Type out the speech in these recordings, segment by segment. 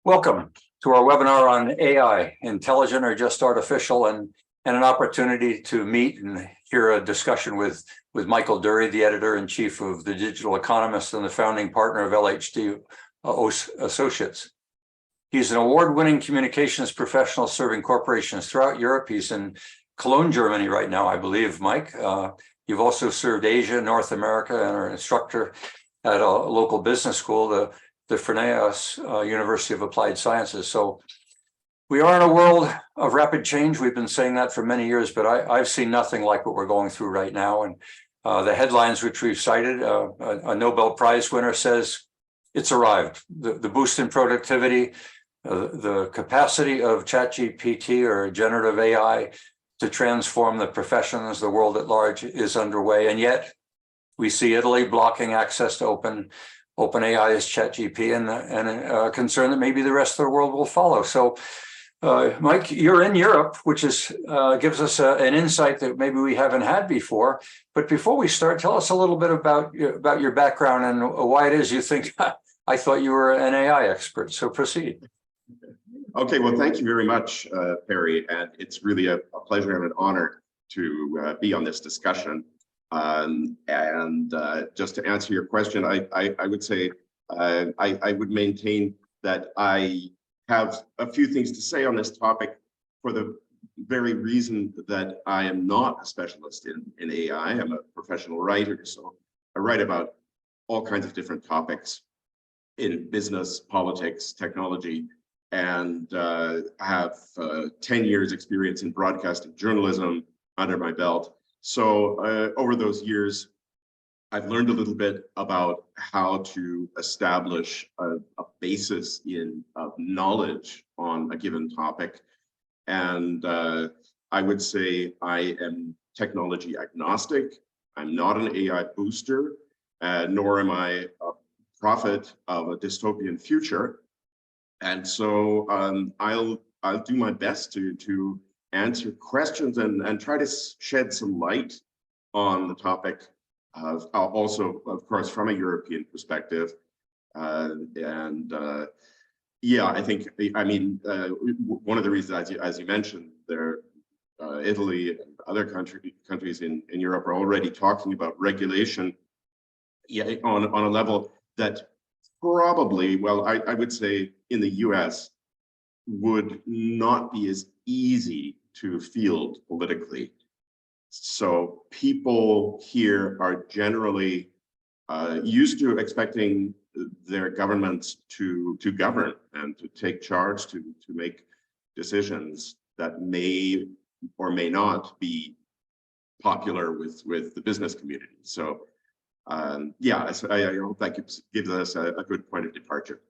Welcome to our webinar on AI, intelligent or just artificial, and an opportunity to meet and hear a discussion with Michael Durrie, the editor-in-chief of the Digital Economist and the founding partner of LHD Associates. He's an award-winning communications professional serving corporations throughout Europe. He's in Cologne, Germany right now, I believe, Mike. You've also served Asia, North America, and are an instructor at a local business school, the Freneas University of Applied Sciences. So we are in a world of rapid change. We've been saying that for many years, but I've seen nothing like what we're going through right now. And the headlines which we've cited, a Nobel Prize winner says it's arrived. The boost in productivity, the capacity of ChatGPT or generative AI to transform the professions, the world at large, is underway. And yet we see Italy blocking access to OpenAI's ChatGPT and a concern that maybe the rest of the world will follow. So, Mike, you're in Europe, which is gives us an insight that maybe we haven't had before. But before we start, tell us a little bit about your background and why it is you think I thought you were an AI expert. So proceed. Okay, well, thank you very much, Perry. And it's really a pleasure and an honor to be on this discussion. Just to answer your question, I would say I would maintain that I have a few things to say on this topic for the very reason that I am not a specialist in AI. I'm a professional writer, so I write about all kinds of different topics in business, politics, technology, and have 10 years experience in broadcasting journalism under my belt. So over those years, I've learned a little bit about how to establish a basis of knowledge on a given topic. And I would say I am technology agnostic. I'm not an AI booster, nor am I a prophet of a dystopian future. And so I'll do my best to answer questions and try to shed some light on the topic of also, of course, from a European perspective. Yeah, I think, I mean, one of the reasons, as you mentioned, Italy and other countries in Europe are already talking about regulation, yeah, on a level that probably, well, I would say in the US would not be as easy to field politically. So people here are generally used to expecting their governments to govern and to take charge, to make decisions that may or may not be popular with the business community. So yeah, I hope that gives us a good point of departure.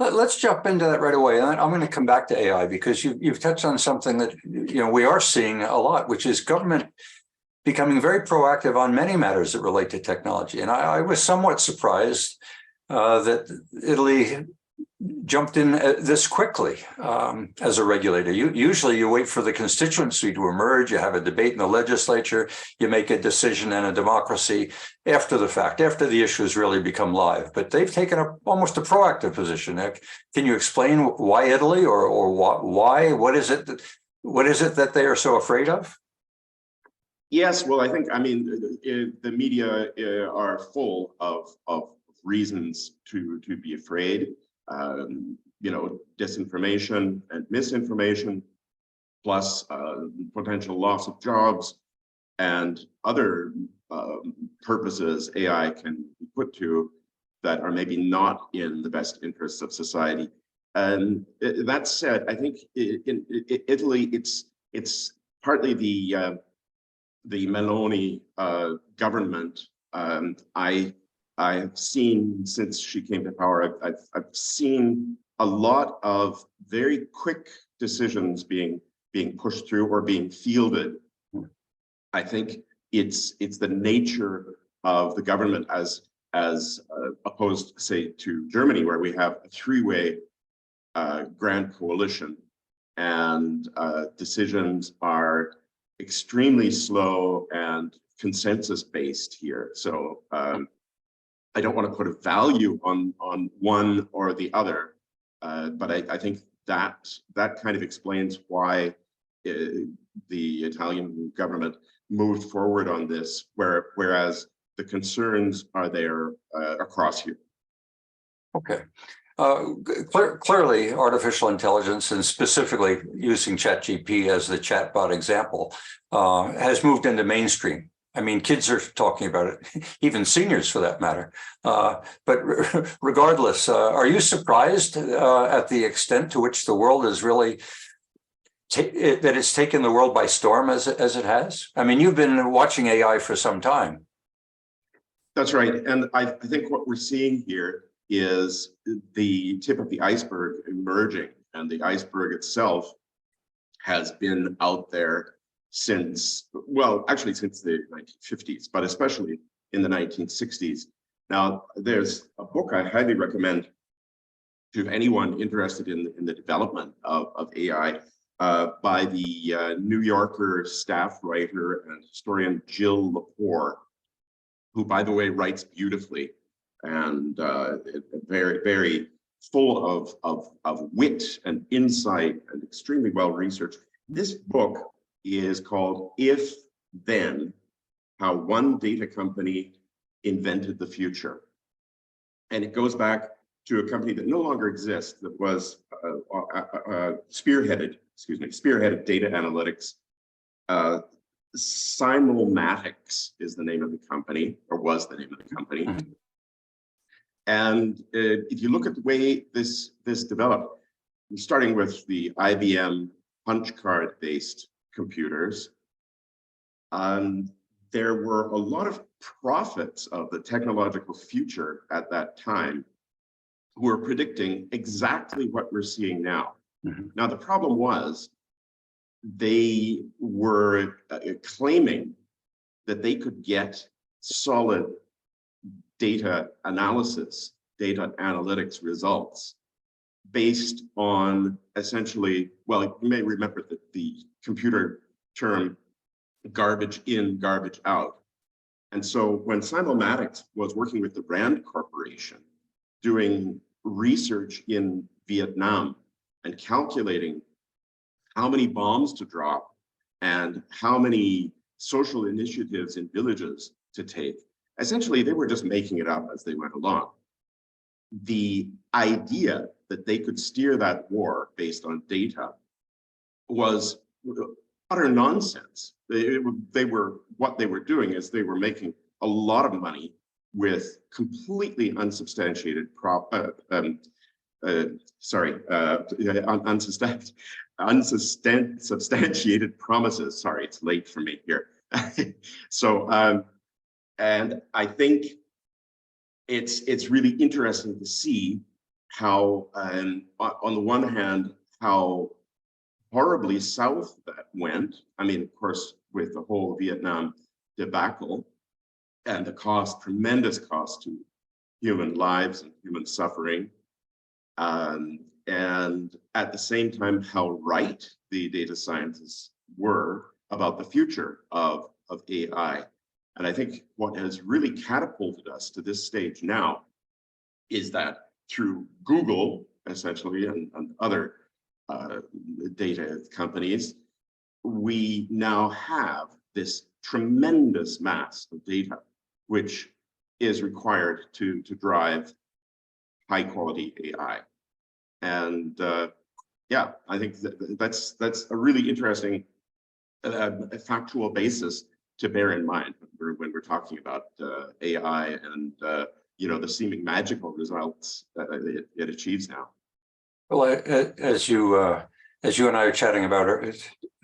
Let's jump into that right away. And I'm going to come back to AI because you've touched on something that we are seeing a lot, which is government becoming very proactive on many matters that relate to technology. And I was somewhat surprised that Italy jumped in this quickly as a regulator. Usually you wait for the constituency to emerge, you have a debate in the legislature, you make a decision in a democracy after the fact, after the issues really become live. But they've taken almost a proactive position. Can you explain why Italy or why? What is it that they are so afraid of? Yes, well, I think, I mean, the media are full of reasons to be afraid. Disinformation and misinformation, plus potential loss of jobs and other purposes AI can be put to that are maybe not in the best interests of society. And that said, I think in Italy, it's partly the Meloni government. I've seen, since she came to power, I've seen a lot of very quick decisions being pushed through or being fielded. I think it's the nature of the government as opposed, say, to Germany, where we have a three-way grand coalition, and decisions are extremely slow and consensus-based here. So I don't want to put a value on one or the other, But I think that kind of explains why the Italian government moved forward on this, whereas the concerns are there across here. Okay. Clearly, artificial intelligence, and specifically using ChatGPT as the chatbot example, has moved into mainstream. I mean, kids are talking about it, even seniors for that matter. But regardless, are you surprised at the extent to which the world is really that it's taken the world by storm as it has? I mean, you've been watching AI for some time. That's right. And I think what we're seeing here is the tip of the iceberg emerging, and the iceberg itself has been out there since, well, actually since the 1950s, but especially in the 1960s. Now, there's a book I highly recommend to anyone interested in the development of AI by the New Yorker staff writer and historian Jill Lepore, who, by the way, writes beautifully and very, very full of wit and insight and extremely well researched. This book is called If Then: How One Data Company Invented the Future. And it goes back to a company that no longer exists, that was spearheaded data analytics. Simulmatics is the name of the company, or was the name of the company. Mm-hmm. And if you look at the way this developed, starting with the IBM punch card-based computers, there were a lot of prophets of the technological future at that time who were predicting exactly what we're seeing now. Mm-hmm. Now, the problem was they were claiming that they could get solid data analysis, data analytics results based on essentially, well, you may remember the computer term garbage in, garbage out. And so when Simulmatics was working with the Rand Corporation, doing research in Vietnam and calculating how many bombs to drop and how many social initiatives in villages to take, essentially, they were just making it up as they went along. The idea that they could steer that war based on data was utter nonsense. What they were doing is they were making a lot of money with completely unsubstantiated unsubstantiated promises. Sorry, it's late for me here. So, and I think it's really interesting to see how, on the one hand, how horribly south that went. I mean, of course, with the whole Vietnam debacle and the tremendous cost to human lives and human suffering. And at the same time, how right the data scientists were about the future of AI. And I think what has really catapulted us to this stage now is that through Google, essentially, and other data companies, we now have this tremendous mass of data, which is required to drive high quality AI. And yeah, I think that's a really interesting factual basis to bear in mind when we're talking about AI and the seeming magical results that it achieves now. Well, as you and I are chatting about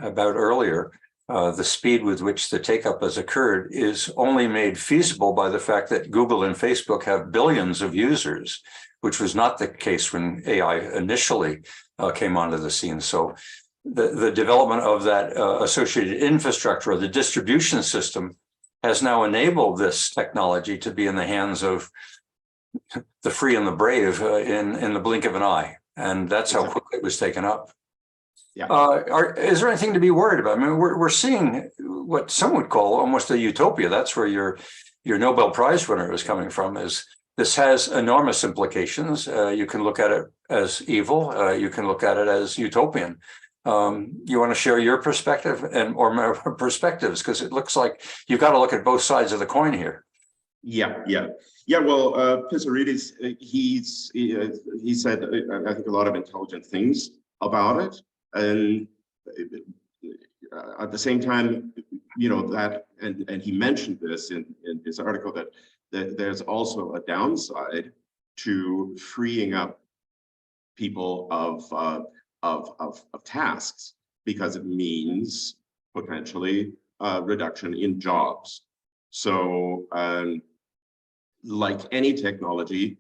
earlier, the speed with which the take-up has occurred is only made feasible by the fact that Google and Facebook have billions of users, which was not the case when AI initially came onto the scene. So the development of that associated infrastructure, or the distribution system, has now enabled this technology to be in the hands of the free and the brave in the blink of an eye. And that's how quickly it was taken up. Yeah. Is there anything to be worried about? I mean, we're seeing what some would call almost a utopia. That's where your Nobel Prize winner is coming from, is This has enormous implications. You can look at it as evil. You can look at it as utopian. You want to share your perspective or perspectives, because it looks like you've got to look at both sides of the coin here. Yeah. Well, Pissarides, he said, I think, a lot of intelligent things about it, and at the same time, that, and he mentioned this in his article, that there's also a downside to freeing up people of tasks, because it means potentially reduction in jobs. So, like any technology,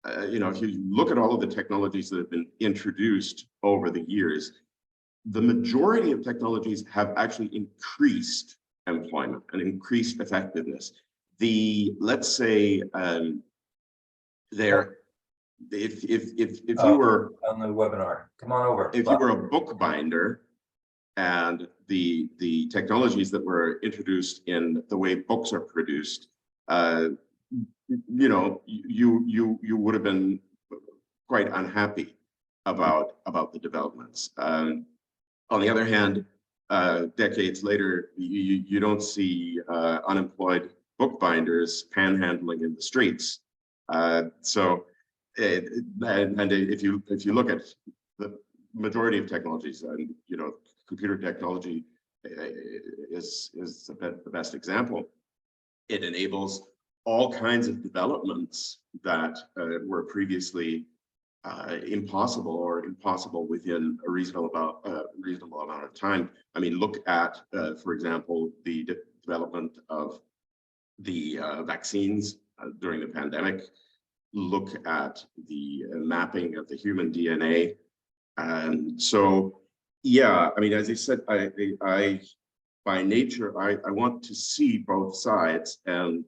if you look at all of the technologies that have been introduced over the years, the majority of technologies have actually increased employment and increased effectiveness. Let's say, if you were on the webinar, come on over. If you were a bookbinder, and the technologies that were introduced in the way books are produced, you would have been quite unhappy about the developments. On the other hand, decades later, you don't see unemployed bookbinders panhandling in the streets. So, and if you look at the majority of technologies, and computer technology is the best example. It enables all kinds of developments that were previously impossible within a reasonable amount of time. I mean, look at, for example, the development of the vaccines during the pandemic. Look at the mapping of the human DNA. And so, yeah, I mean, as I said, I by nature, I want to see both sides, and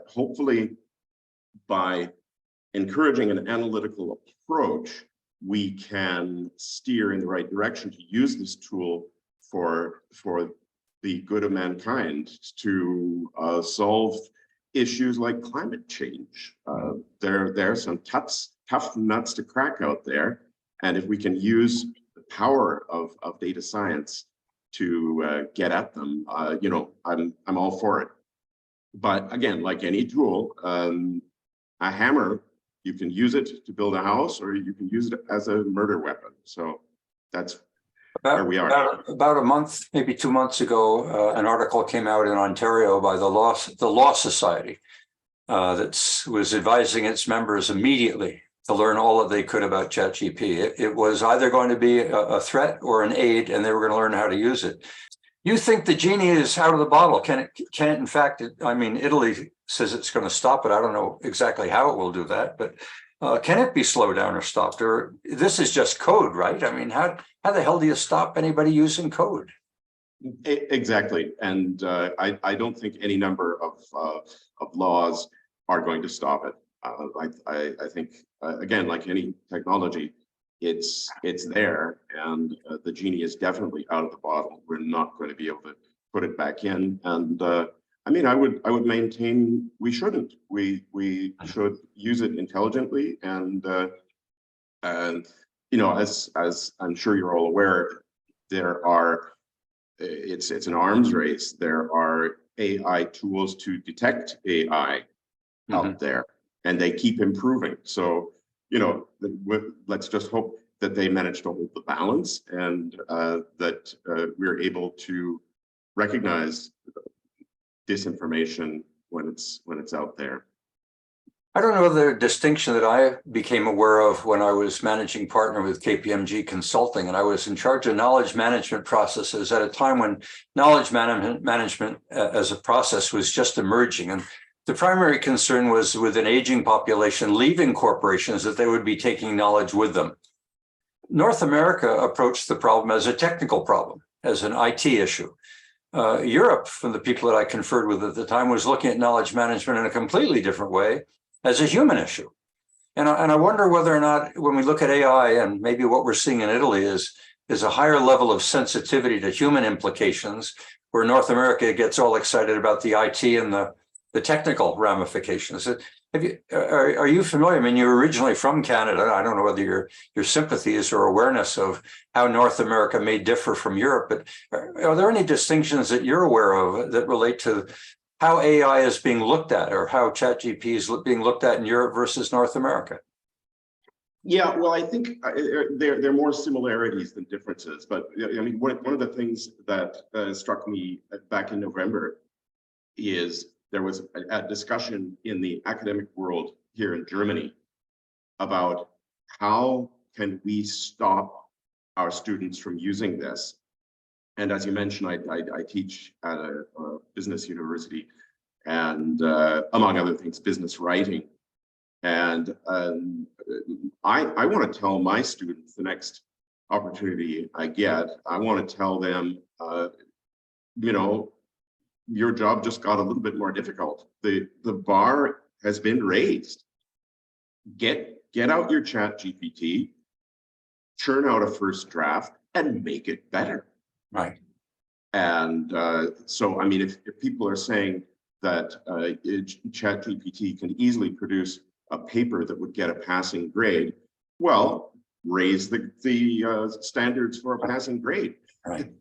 hopefully by encouraging an analytical approach, we can steer in the right direction to use this tool for the good of mankind, to solve issues like climate change. There are some tough nuts to crack out there, and if we can use the power of data science to get at them, I'm all for it. But again, like any tool, a hammer, you can use it to build a house, or you can use it as a murder weapon. So that's where we are. About a month, maybe 2 months ago, an article came out in Ontario by the Law Society that was advising its members immediately to learn all that they could about ChatGPT. It was either going to be a threat or an aid, and they were going to learn how to use it. You think the genie is out of the bottle? Can it in fact, I mean, Italy says it's going to stop it. I don't know exactly how it will do that, but can it be slowed down or stopped? Or this is just code, right? I mean, how the hell do you stop anybody using code? Exactly. And I don't think any number of laws are going to stop it. I think, again, like any technology, it's there, and the genie is definitely out of the bottle. We're not going to be able to put it back in. And I mean, I would maintain we shouldn't. We should use it intelligently, and as I'm sure you're all aware, it's an arms race. There are AI tools to detect AI out there, and they keep improving. So, let's just hope that they manage to hold the balance, and that we're able to recognize disinformation when it's out there. I don't know the distinction that I became aware of when I was managing partner with KPMG Consulting, and I was in charge of knowledge management processes at a time when knowledge management as a process was just emerging. And the primary concern was with an aging population leaving corporations, that they would be taking knowledge with them. North America approached the problem as a technical problem, as an IT issue. Europe, from the people that I conferred with at the time, was looking at knowledge management in a completely different way, as a human issue. And I wonder whether or not, when we look at AI, and maybe what we're seeing in Italy is a higher level of sensitivity to human implications, where North America gets all excited about the IT and the technical ramifications. Are you familiar? I mean, you're originally from Canada. I don't know whether your sympathies or awareness of how North America may differ from Europe, but are there any distinctions that you're aware of that relate to how AI is being looked at, or how ChatGPT is being looked at in Europe versus North America? Yeah, well, I think there are more similarities than differences. But I mean, one of the things that struck me back in November is there was a discussion in the academic world here in Germany about how can we stop our students from using this. And as you mentioned, I teach at a business university, and among other things, business writing. And I want to tell my students the next opportunity I get, I want to tell them, your job just got a little bit more difficult. The bar has been raised. Get out your ChatGPT, churn out a first draft, and make it better. Right. And so, I mean, if people are saying that ChatGPT can easily produce a paper that would get a passing grade, well, raise the standards for a passing grade. Right.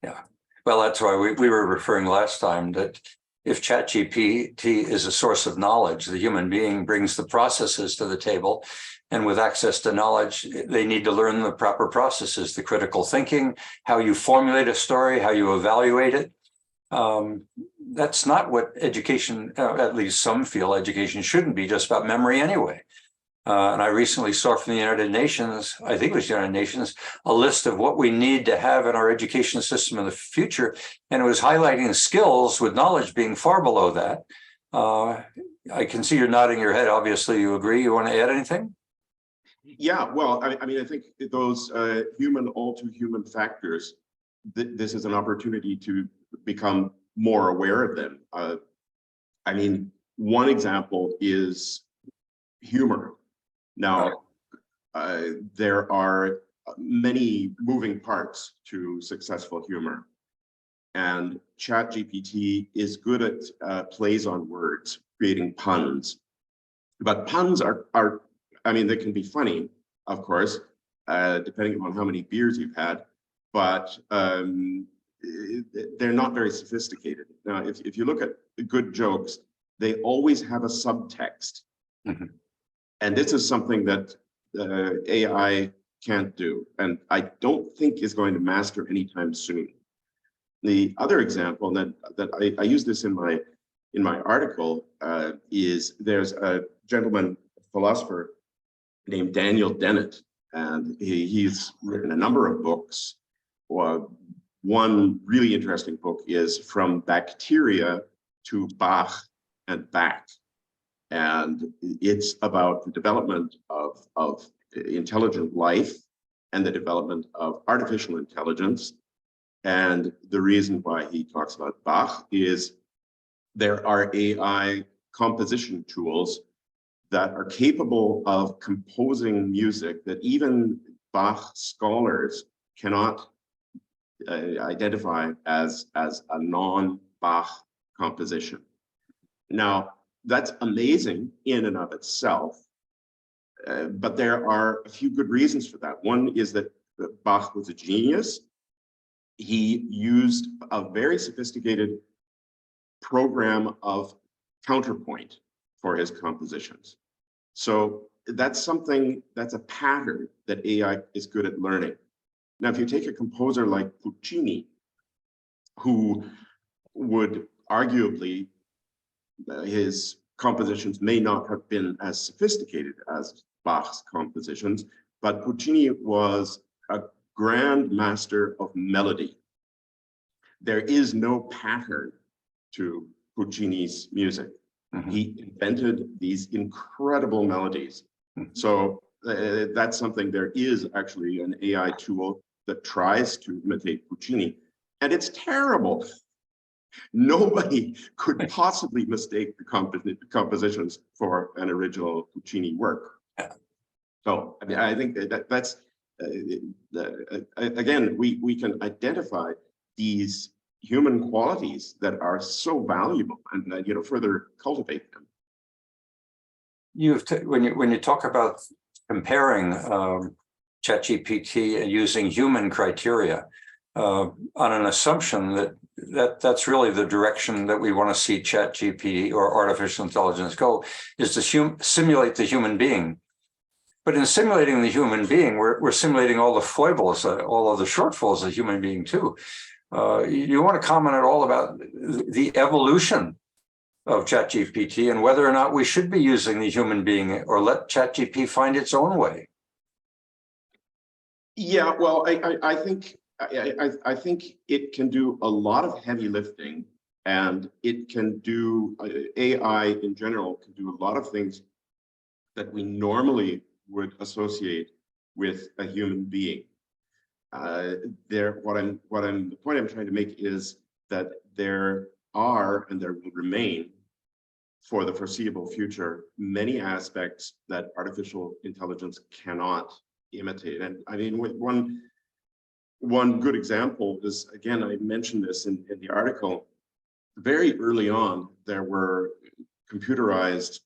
Yeah. Well, that's why we were referring last time that if ChatGPT is a source of knowledge, the human being brings the processes to the table. And with access to knowledge, they need to learn the proper processes, the critical thinking, how you formulate a story, how you evaluate it. That's not what education, at least some feel education shouldn't be, just about memory anyway. And I recently saw from the United Nations, I think it was the United Nations, a list of what we need to have in our education system in the future. And it was highlighting skills with knowledge being far below that. I can see you're nodding your head. Obviously, you agree. You want to add anything? Yeah, well, I mean, I think those human, all too human factors, this is an opportunity to become more aware of them. I mean, one example is humor. Now, there are many moving parts to successful humor, and ChatGPT is good at plays on words, creating puns. But puns are, I mean, they can be funny, of course, depending upon how many beers you've had, but they're not very sophisticated. Now, if you look at good jokes, they always have a subtext. Mm-hmm. And this is something that AI can't do, and I don't think is going to master anytime soon. The other example that I use this in my article is there's a gentleman, philosopher named Daniel Dennett, and he's written a number of books. One really interesting book is From Bacteria to Bach and Back. And it's about the development of intelligent life and the development of artificial intelligence. And the reason why he talks about Bach is there are AI composition tools that are capable of composing music that even Bach scholars cannot identify as a non-Bach composition. Now, that's amazing in and of itself, but there are a few good reasons for that. One is that Bach was a genius. He used a very sophisticated program of counterpoint for his compositions. So that's something, that's a pattern that AI is good at learning. Now, if you take a composer like Puccini, who would arguably, his compositions may not have been as sophisticated as Bach's compositions, but Puccini was a grand master of melody. There is no pattern to Puccini's music. Mm-hmm. He invented these incredible melodies. Mm-hmm. So that's something, there is actually an AI tool that tries to imitate Puccini, and it's terrible. Nobody could possibly mistake the compositions for an original Puccini work. So I mean, I think that's again, we can identify these human qualities that are so valuable and further cultivate them. when you talk about comparing ChatGPT and using human criteria on an assumption that's really the direction that we want to see ChatGPT or artificial intelligence go, is to simulate the human being. But in simulating the human being, we're simulating all the foibles, all of the shortfalls of the human being too. You want to comment at all about the evolution of ChatGPT and whether or not we should be using the human being or let ChatGPT find its own way? Yeah, well, I think it can do a lot of heavy lifting, and it can do AI in general can do a lot of things that we normally would associate with a human being. The point I'm trying to make is that there are, and there will remain for the foreseeable future, many aspects that artificial intelligence cannot imitate. And I mean, one good example is, again, I mentioned this in the article, very early on, there were computerized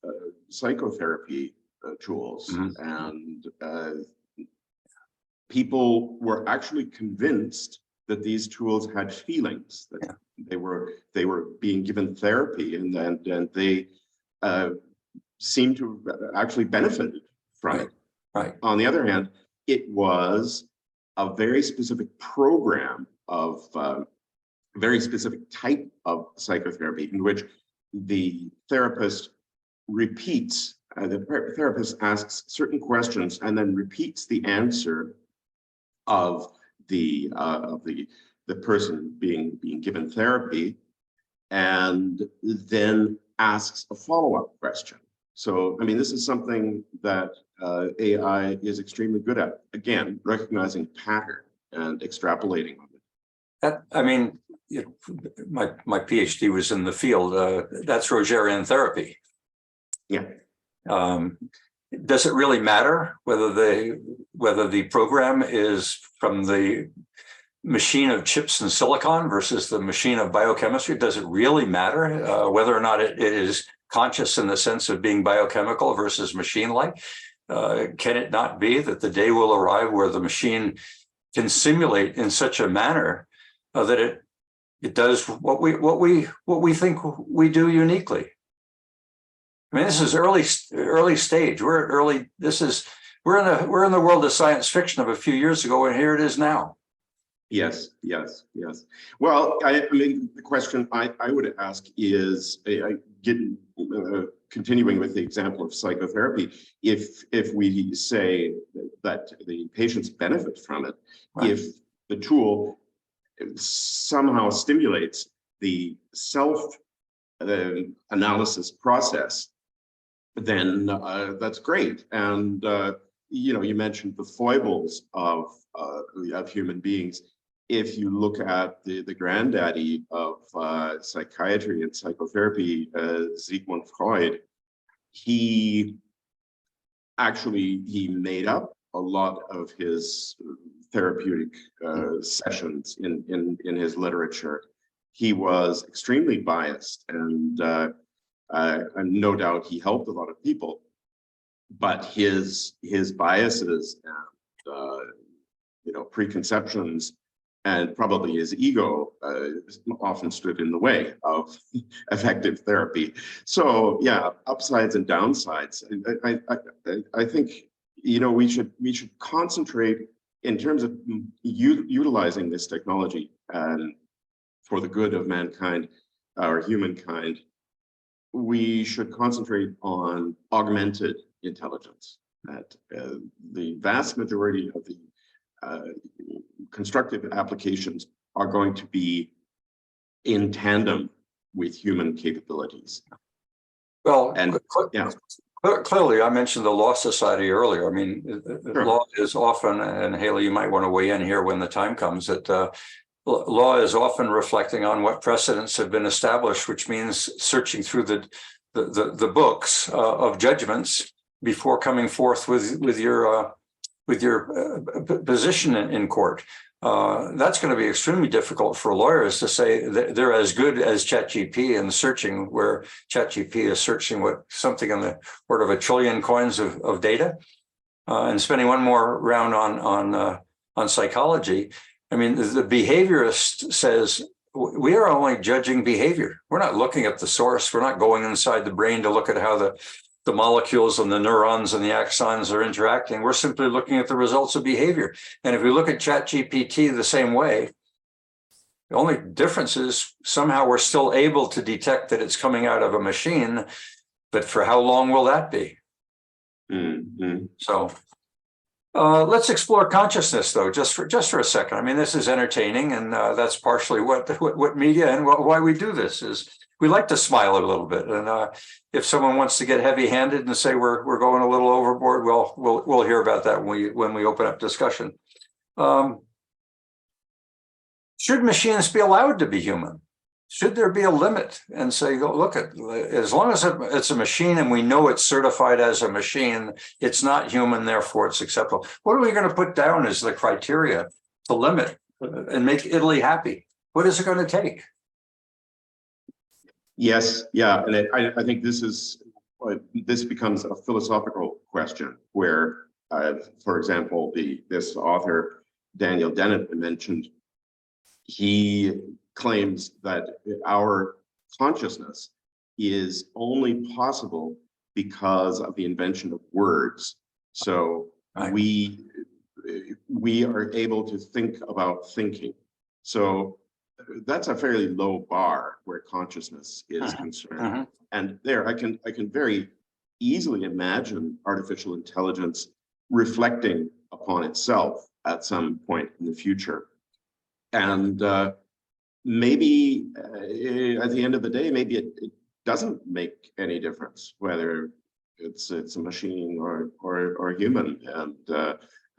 psychotherapy tools, and people were actually convinced that these tools had feelings, that they were being given therapy, and they seemed to actually benefit from it. Right. On the other hand, it was a very specific program of very specific type of psychotherapy in which the therapist repeats, the therapist asks certain questions and then repeats the answer of the person being given therapy, and then asks a follow-up question. So, I mean, this is something that AI is extremely good at. Again, recognizing pattern and extrapolating on it. That, I mean, my PhD was in the field. That's Rogerian therapy. Yeah. Does it really matter whether the program is from the machine of chips and silicon versus the machine of biochemistry? Does it really matter whether or not it is conscious in the sense of being biochemical versus machine-like? Can it not be that the day will arrive where the machine can simulate in such a manner that it does what we think we do uniquely? I mean, this is early stage. We're at early. We're in the world of science fiction of a few years ago, and here it is now. Yes. Well, I mean, the question I would ask is, continuing with the example of psychotherapy, if we say that the patients benefit from it, right, if the tool somehow stimulates the self-analysis process, then that's great. And you mentioned the foibles of human beings. If you look at the granddaddy of psychiatry and psychotherapy, Sigmund Freud, he made up a lot of his therapeutic sessions in his literature. He was extremely biased, and no doubt he helped a lot of people, but his biases and preconceptions and probably his ego often stood in the way of effective therapy. So yeah, upsides and downsides. I think we should concentrate in terms of utilizing this technology for the good of mankind or humankind. We should concentrate on augmented intelligence. That the vast majority of the constructive applications are going to be in tandem with human capabilities. Well, and yeah, clearly, I mentioned the Law Society earlier. I mean, sure. Law is often, and Haley, you might want to weigh in here when the time comes, that law is often reflecting on what precedents have been established, which means searching through the books of judgments before coming forth with your position in court. That's going to be extremely difficult for lawyers to say that they're as good as ChatGPT in searching, where ChatGPT is searching something in the order of 1 trillion coins of data, and spending one more round on psychology. I mean, the behaviorist says we are only judging behavior. We're not looking at the source. We're not going inside the brain to look at how the molecules and the neurons and the axons are interacting. We're simply looking at the results of behavior. And if we look at ChatGPT the same way, the only difference is somehow we're still able to detect that it's coming out of a machine, but for how long will that be? Mm-hmm. So let's explore consciousness, though, just for a second. I mean, this is entertaining, and that's partially what media and why we do this is. We like to smile a little bit, and if someone wants to get heavy-handed and say we're going a little overboard, well, we'll hear about that when we open up discussion. Should machines be allowed to be human? Should there be a limit and say, look, as long as it's a machine and we know it's certified as a machine, it's not human, therefore it's acceptable. What are we going to put down as the criteria to limit and make Italy happy? What is it going to take? Yes, yeah, and I think this becomes a philosophical question where, for example, this author Daniel Dennett mentioned, he claims that our consciousness is only possible because of the invention of words. So right. we are able to think about thinking. So that's a fairly low bar where consciousness is concerned. And there I can very easily imagine artificial intelligence reflecting upon itself at some point in the future. And maybe at the end of the day, maybe it doesn't make any difference whether it's a machine or human. And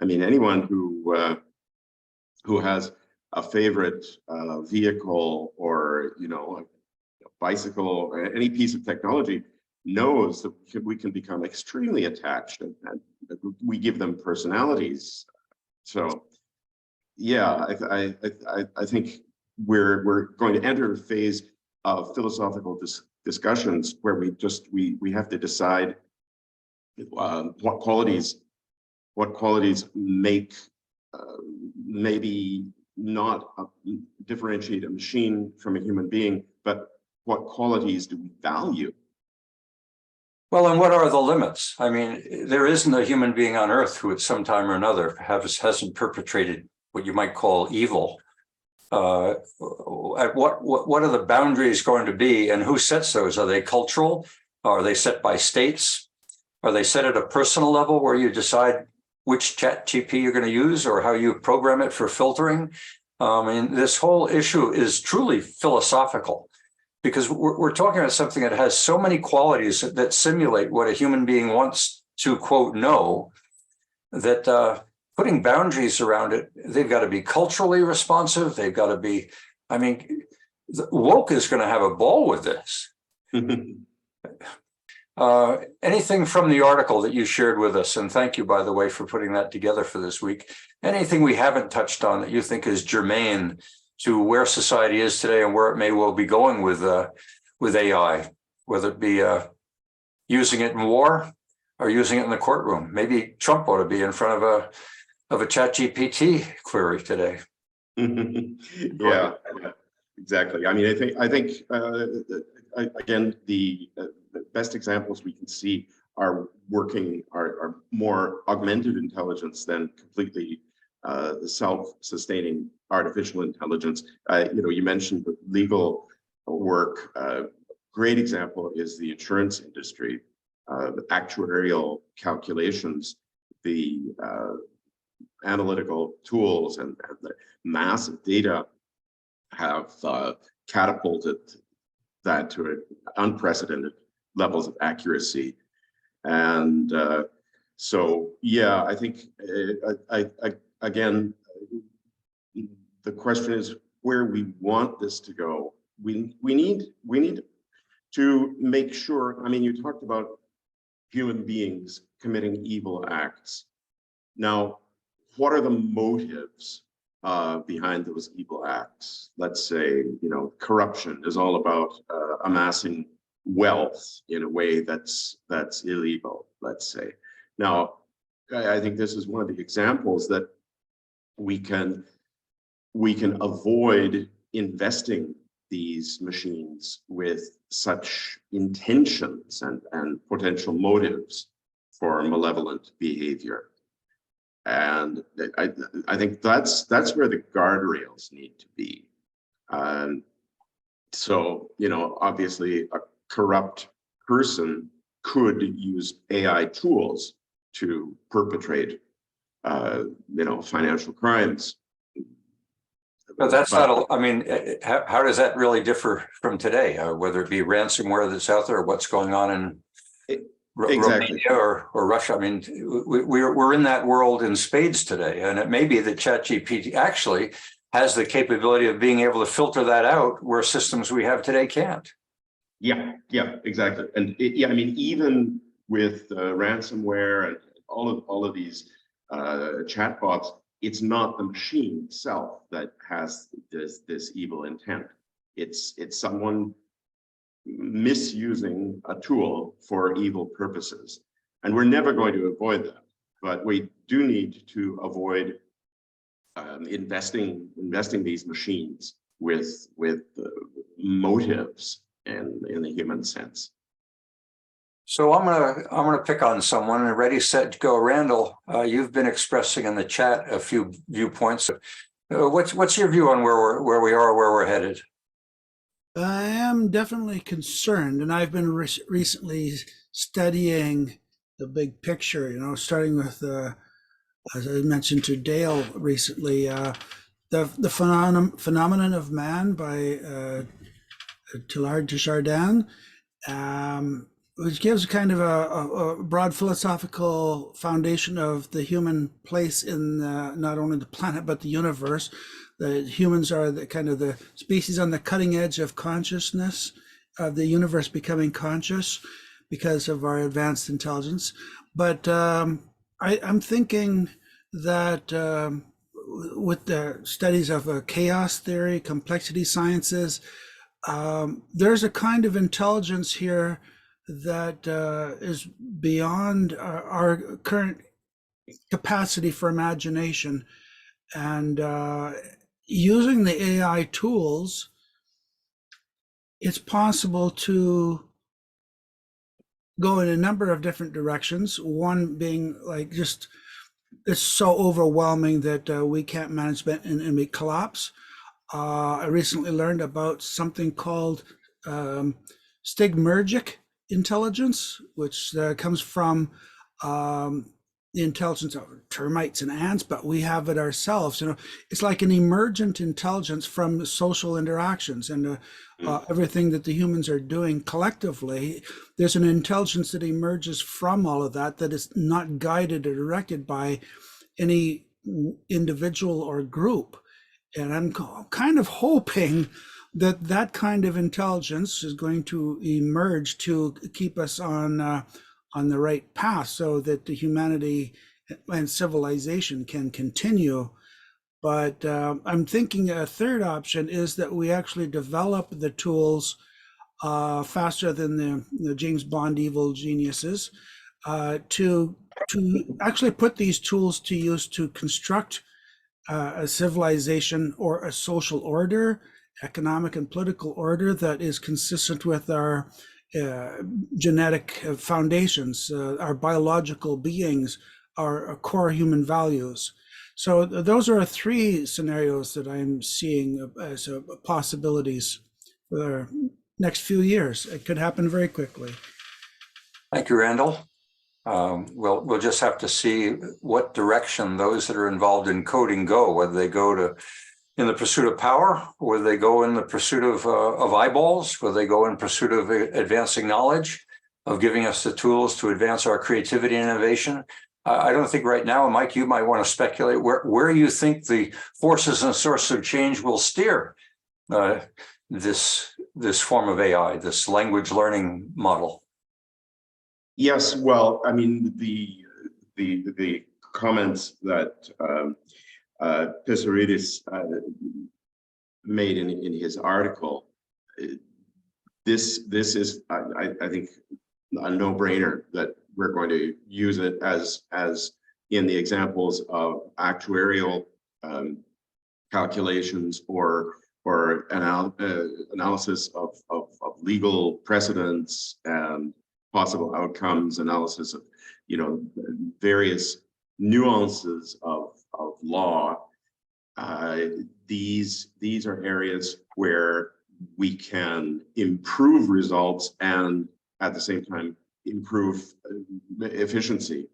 I mean, anyone who has a favorite vehicle or a bicycle or any piece of technology knows that we can become extremely attached, and we give them personalities. So yeah, I think we're going to enter a phase of philosophical discussions where we have to decide what qualities make maybe not differentiate a machine from a human being, but what qualities do we value? Well, and what are the limits? I mean, there isn't a human being on Earth who at some time or another hasn't perpetrated what you might call evil. What are the boundaries going to be, and who sets those? Are they cultural? Are they set by states? Are they set at a personal level where you decide which ChatGPT you're going to use or how you program it for filtering? I mean, this whole issue is truly philosophical, because we're talking about something that has so many qualities that simulate what a human being wants to, quote, know, that putting boundaries around it, they've got to be culturally responsive. They've got to be, I mean, woke is going to have a ball with this. Anything from the article that you shared with us, and thank you, by the way, for putting that together for this week, anything we haven't touched on that you think is germane to where society is today and where it may well be going with AI, whether it be using it in war or using it in the courtroom? Maybe Trump ought to be in front of a ChatGPT query today. Yeah, exactly. I mean, I think again, the best examples we can see are more augmented intelligence than completely self-sustaining artificial intelligence. You mentioned the legal work. Great example is the insurance industry. The actuarial calculations, the analytical tools, and the massive data have catapulted that to unprecedented levels of accuracy. And so, yeah, I think again, the question is where we want this to go. We need to make sure. I mean, you talked about human beings committing evil acts. Now, what are the motives behind those evil acts. Let's say, corruption is all about amassing wealth in a way that's illegal, let's say. Now, I think this is one of the examples that we can avoid investing these machines with such intentions and potential motives for malevolent behavior. And I think that's where the guardrails need to be. So, obviously a corrupt person could use AI tools to perpetrate, financial crimes. But that's not, I mean, how does that really differ from today? Whether it be ransomware that's out there, or what's going on in Exactly. Romania or Russia? I mean, we're in that world in spades today. And it may be that ChatGPT actually has the capability of being able to filter that out where systems we have today can't. Yeah, exactly. And even with ransomware and all of these chatbots, it's not the machine itself that has this evil intent. It's someone misusing a tool for evil purposes, and we're never going to avoid that. But we do need to avoid investing these machines with motives in the human sense. So I'm gonna pick on someone. And ready, set, go. Randall, you've been expressing in the chat a few viewpoints. What's your view on where we are, where we're headed? I am definitely concerned, and I've been recently studying the big picture. Starting with, as I mentioned to Dale recently, the phenomenon of man by Teilhard de Chardin. Which gives kind of a broad philosophical foundation of the human place in not only the planet but the universe. The humans are the kind of the species on the cutting edge of consciousness, of the universe becoming conscious because of our advanced intelligence. But I'm thinking that with the studies of chaos theory, complexity sciences, there's a kind of intelligence here that is beyond our current capacity for imagination. And using the AI tools, it's possible to go in a number of different directions. One being like just, it's so overwhelming that we can't manage it and we collapse. I recently learned about something called stigmergic intelligence, which comes from the intelligence of termites and ants, but we have it ourselves. It's like an emergent intelligence from social interactions and everything that the humans are doing collectively. There's an intelligence that emerges from all of that is not guided or directed by any individual or group. And I'm kind of hoping that that kind of intelligence is going to emerge to keep us on the right path, so that the humanity and civilization can continue. But I'm thinking a third option is that we actually develop the tools faster than the James Bond evil geniuses to actually put these tools to use to construct a civilization or a social order, economic and political order that is consistent with our genetic foundations, our biological beings, our core human values. So those are three scenarios that I'm seeing as possibilities for the next few years. It could happen very quickly. Thank you, Randall. We'll just have to see what direction those that are involved in coding go, whether they go in the pursuit of power, or whether they go in the pursuit of eyeballs, whether they go in pursuit of advancing knowledge, of giving us the tools to advance our creativity and innovation. I don't think right now, Mike, you might want to speculate where you think the forces and sources of change will steer this form of AI, this language learning model. Yes, well, I mean, the comments that Pissarides made in his article. This is, I think, a no-brainer that we're going to use it as in the examples of actuarial calculations or analysis of legal precedents and possible outcomes, analysis of various nuances of law. These are areas where we can improve results and at the same time improve efficiency.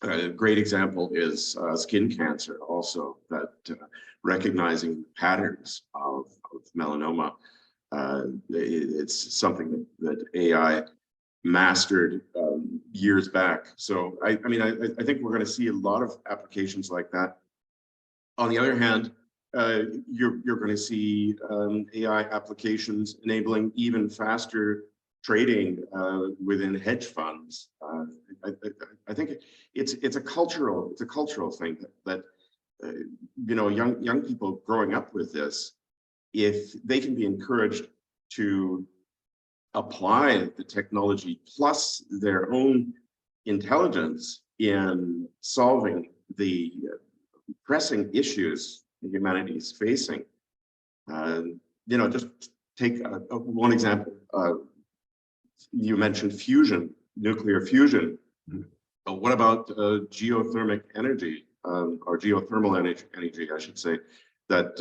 A great example is skin cancer also, that recognizing patterns of melanoma. It's something that AI mastered years back. So I think we're going to see a lot of applications like that. On the other hand, you're going to see AI applications enabling even faster trading within hedge funds. I think it's a cultural thing that young people growing up with this, if they can be encouraged to apply the technology plus their own intelligence in solving the pressing issues humanity is facing. Just take one example. You mentioned fusion, nuclear fusion. But what about geothermic energy or geothermal energy, I should say? That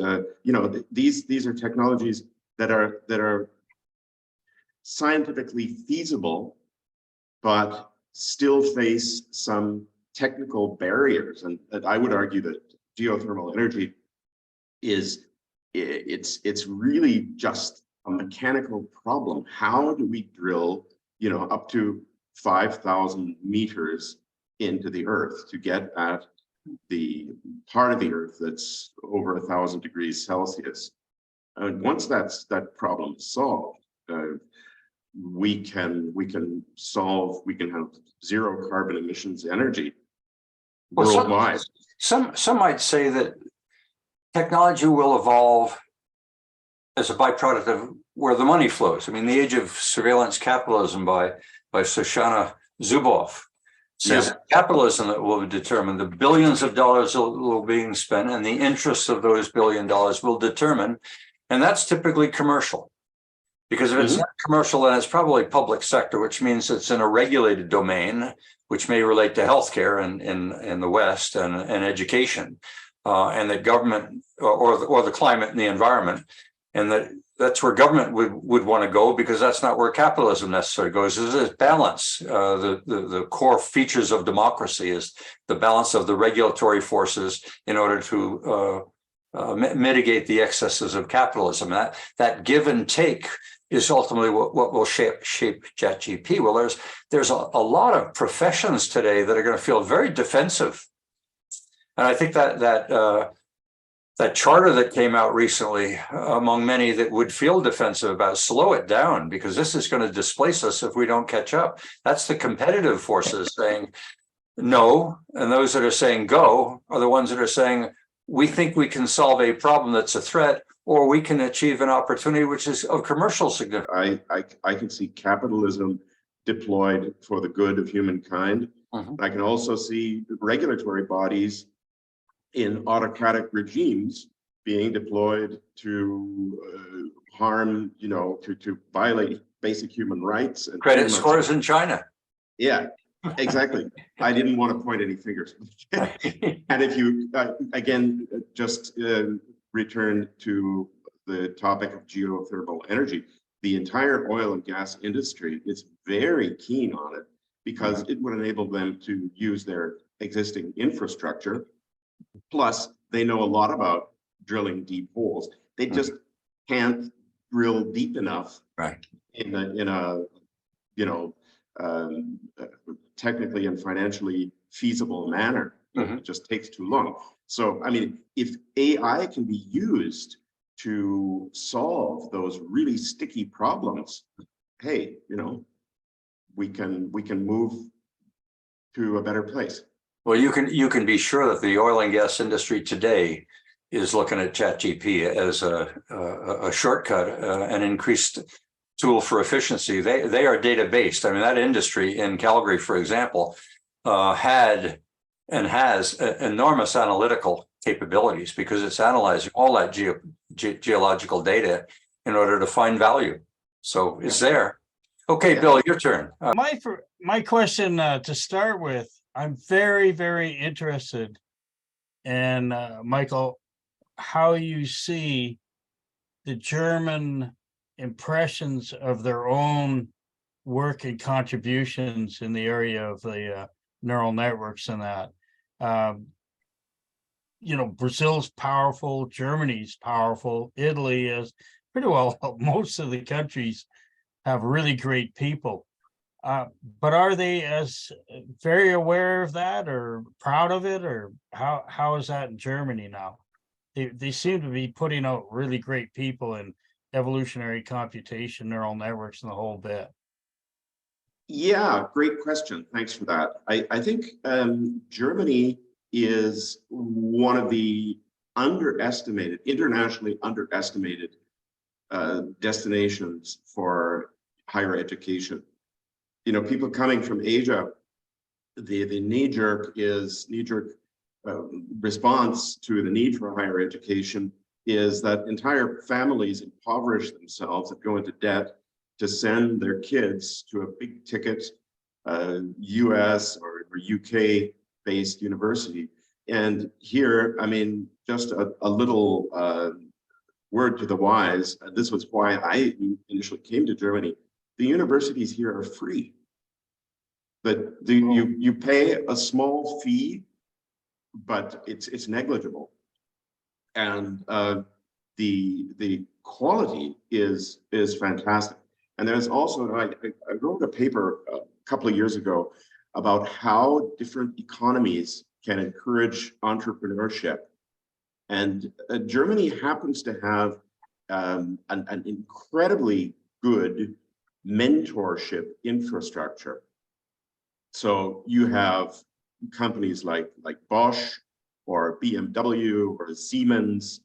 these are technologies that are scientifically feasible, but still face some technical barriers. And I would argue that geothermal energy it's really just a mechanical problem. How do we drill, up to 5,000 meters into the earth to get at the part of the earth that's over 1,000 degrees Celsius? And once that problem is solved, we can have zero carbon emissions energy worldwide. Some might say that technology will evolve as a byproduct of where the money flows. I mean, the age of surveillance capitalism by Shoshana Zuboff says capitalism that will determine the billions of dollars that will be being spent, and the interests of those $1 billion will determine. And that's typically commercial. Because if it's not commercial, then it's probably public sector, which means it's in a regulated domain, which may relate to healthcare in the West and education, and that government or the climate and the environment, and that's where government would want to go, because that's not where capitalism necessarily goes. Is balance. The core features of democracy is the balance of the regulatory forces in order to mitigate the excesses of capitalism. That give and take is ultimately what will shape ChatGPT. Well, there's a lot of professions today that are going to feel very defensive, and I think that charter that came out recently, among many that would feel defensive about, slow it down, because this is going to displace us if we don't catch up. That's the competitive forces saying no, and those that are saying go are the ones that are saying we think we can solve a problem that's a threat, or we can achieve an opportunity which is of commercial significance. I can see capitalism deployed for the good of humankind. I can also see regulatory bodies in autocratic regimes being deployed to harm, to violate basic human rights. And credit scores in China. Yeah, exactly. I didn't want to point any fingers. And if you, again, just return to the topic of geothermal energy, the entire oil and gas industry is very keen on it, because it would enable them to use their existing infrastructure. Plus, they know a lot about drilling deep holes. They just can't drill deep enough, right, in a technically and financially feasible manner. It just takes too long. So, I mean, if AI can be used to solve those really sticky problems, hey, we can move to a better place. Well, you can be sure that the oil and gas industry today is looking at ChatGPT as a shortcut, an increased tool for efficiency. They are data based. I mean, that industry in Calgary, for example, had and has enormous analytical capabilities because it's analyzing all that geological data in order to find value. So it's there. Okay, Bill, your turn. My question to start with, I'm very, very interested in, Michael, how you see the German impressions of their own work and contributions in the area of the neural networks and that. Brazil's powerful, Germany's powerful, Italy is pretty well, most of the countries have really great people. But are they as very aware of that or proud of it, or how is that in Germany now? They seem to be putting out really great people in evolutionary computation, neural networks, and the whole bit. Yeah, great question. Thanks for that. I think Germany is one of the internationally underestimated destinations for higher education. People coming from Asia, the knee-jerk response to the need for higher education is that entire families impoverish themselves and go into debt to send their kids to a big ticket US or UK based university. And here, I mean, just a little word to the wise, this was why I initially came to Germany. The universities here are free. But you pay a small fee, but it's negligible. And the quality is fantastic. And there's also, I wrote a paper a couple of years ago about how different economies can encourage entrepreneurship. And Germany happens to have an incredibly good mentorship infrastructure. So you have companies like Bosch or BMW or Siemens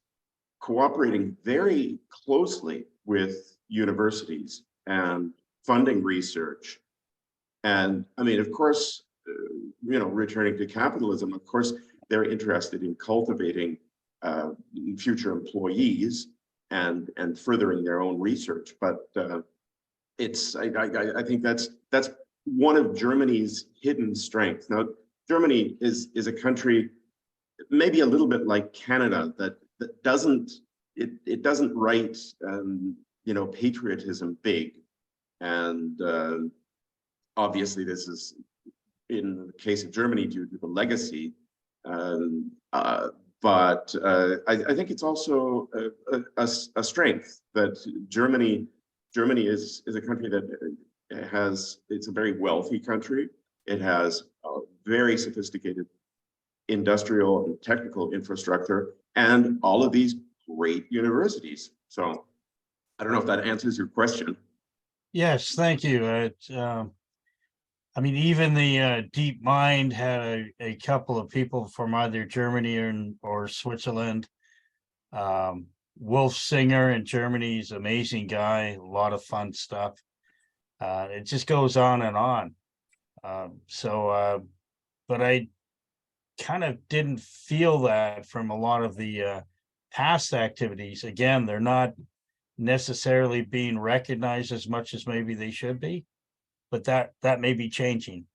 cooperating very closely with universities and funding research. And I mean, of course, returning to capitalism, of course, they're interested in cultivating future employees and furthering their own research. But I think that's one of Germany's hidden strengths. Now, Germany is a country maybe a little bit like Canada that doesn't write patriotism big, and obviously this is in the case of Germany due to the legacy. But I think it's also a strength that Germany is a country that it's a very wealthy country. It has a very sophisticated industrial and technical infrastructure and all of these great universities. So I don't know if that answers your question. Yes, thank you. I mean, even the Deep Mind had a couple of people from either Germany or Switzerland. Wolf Singer in Germany is an amazing guy, a lot of fun stuff. It just goes on and on. But I kind of didn't feel that from a lot of the past activities. Again, they're not necessarily being recognized as much as maybe they should be, but that may be changing.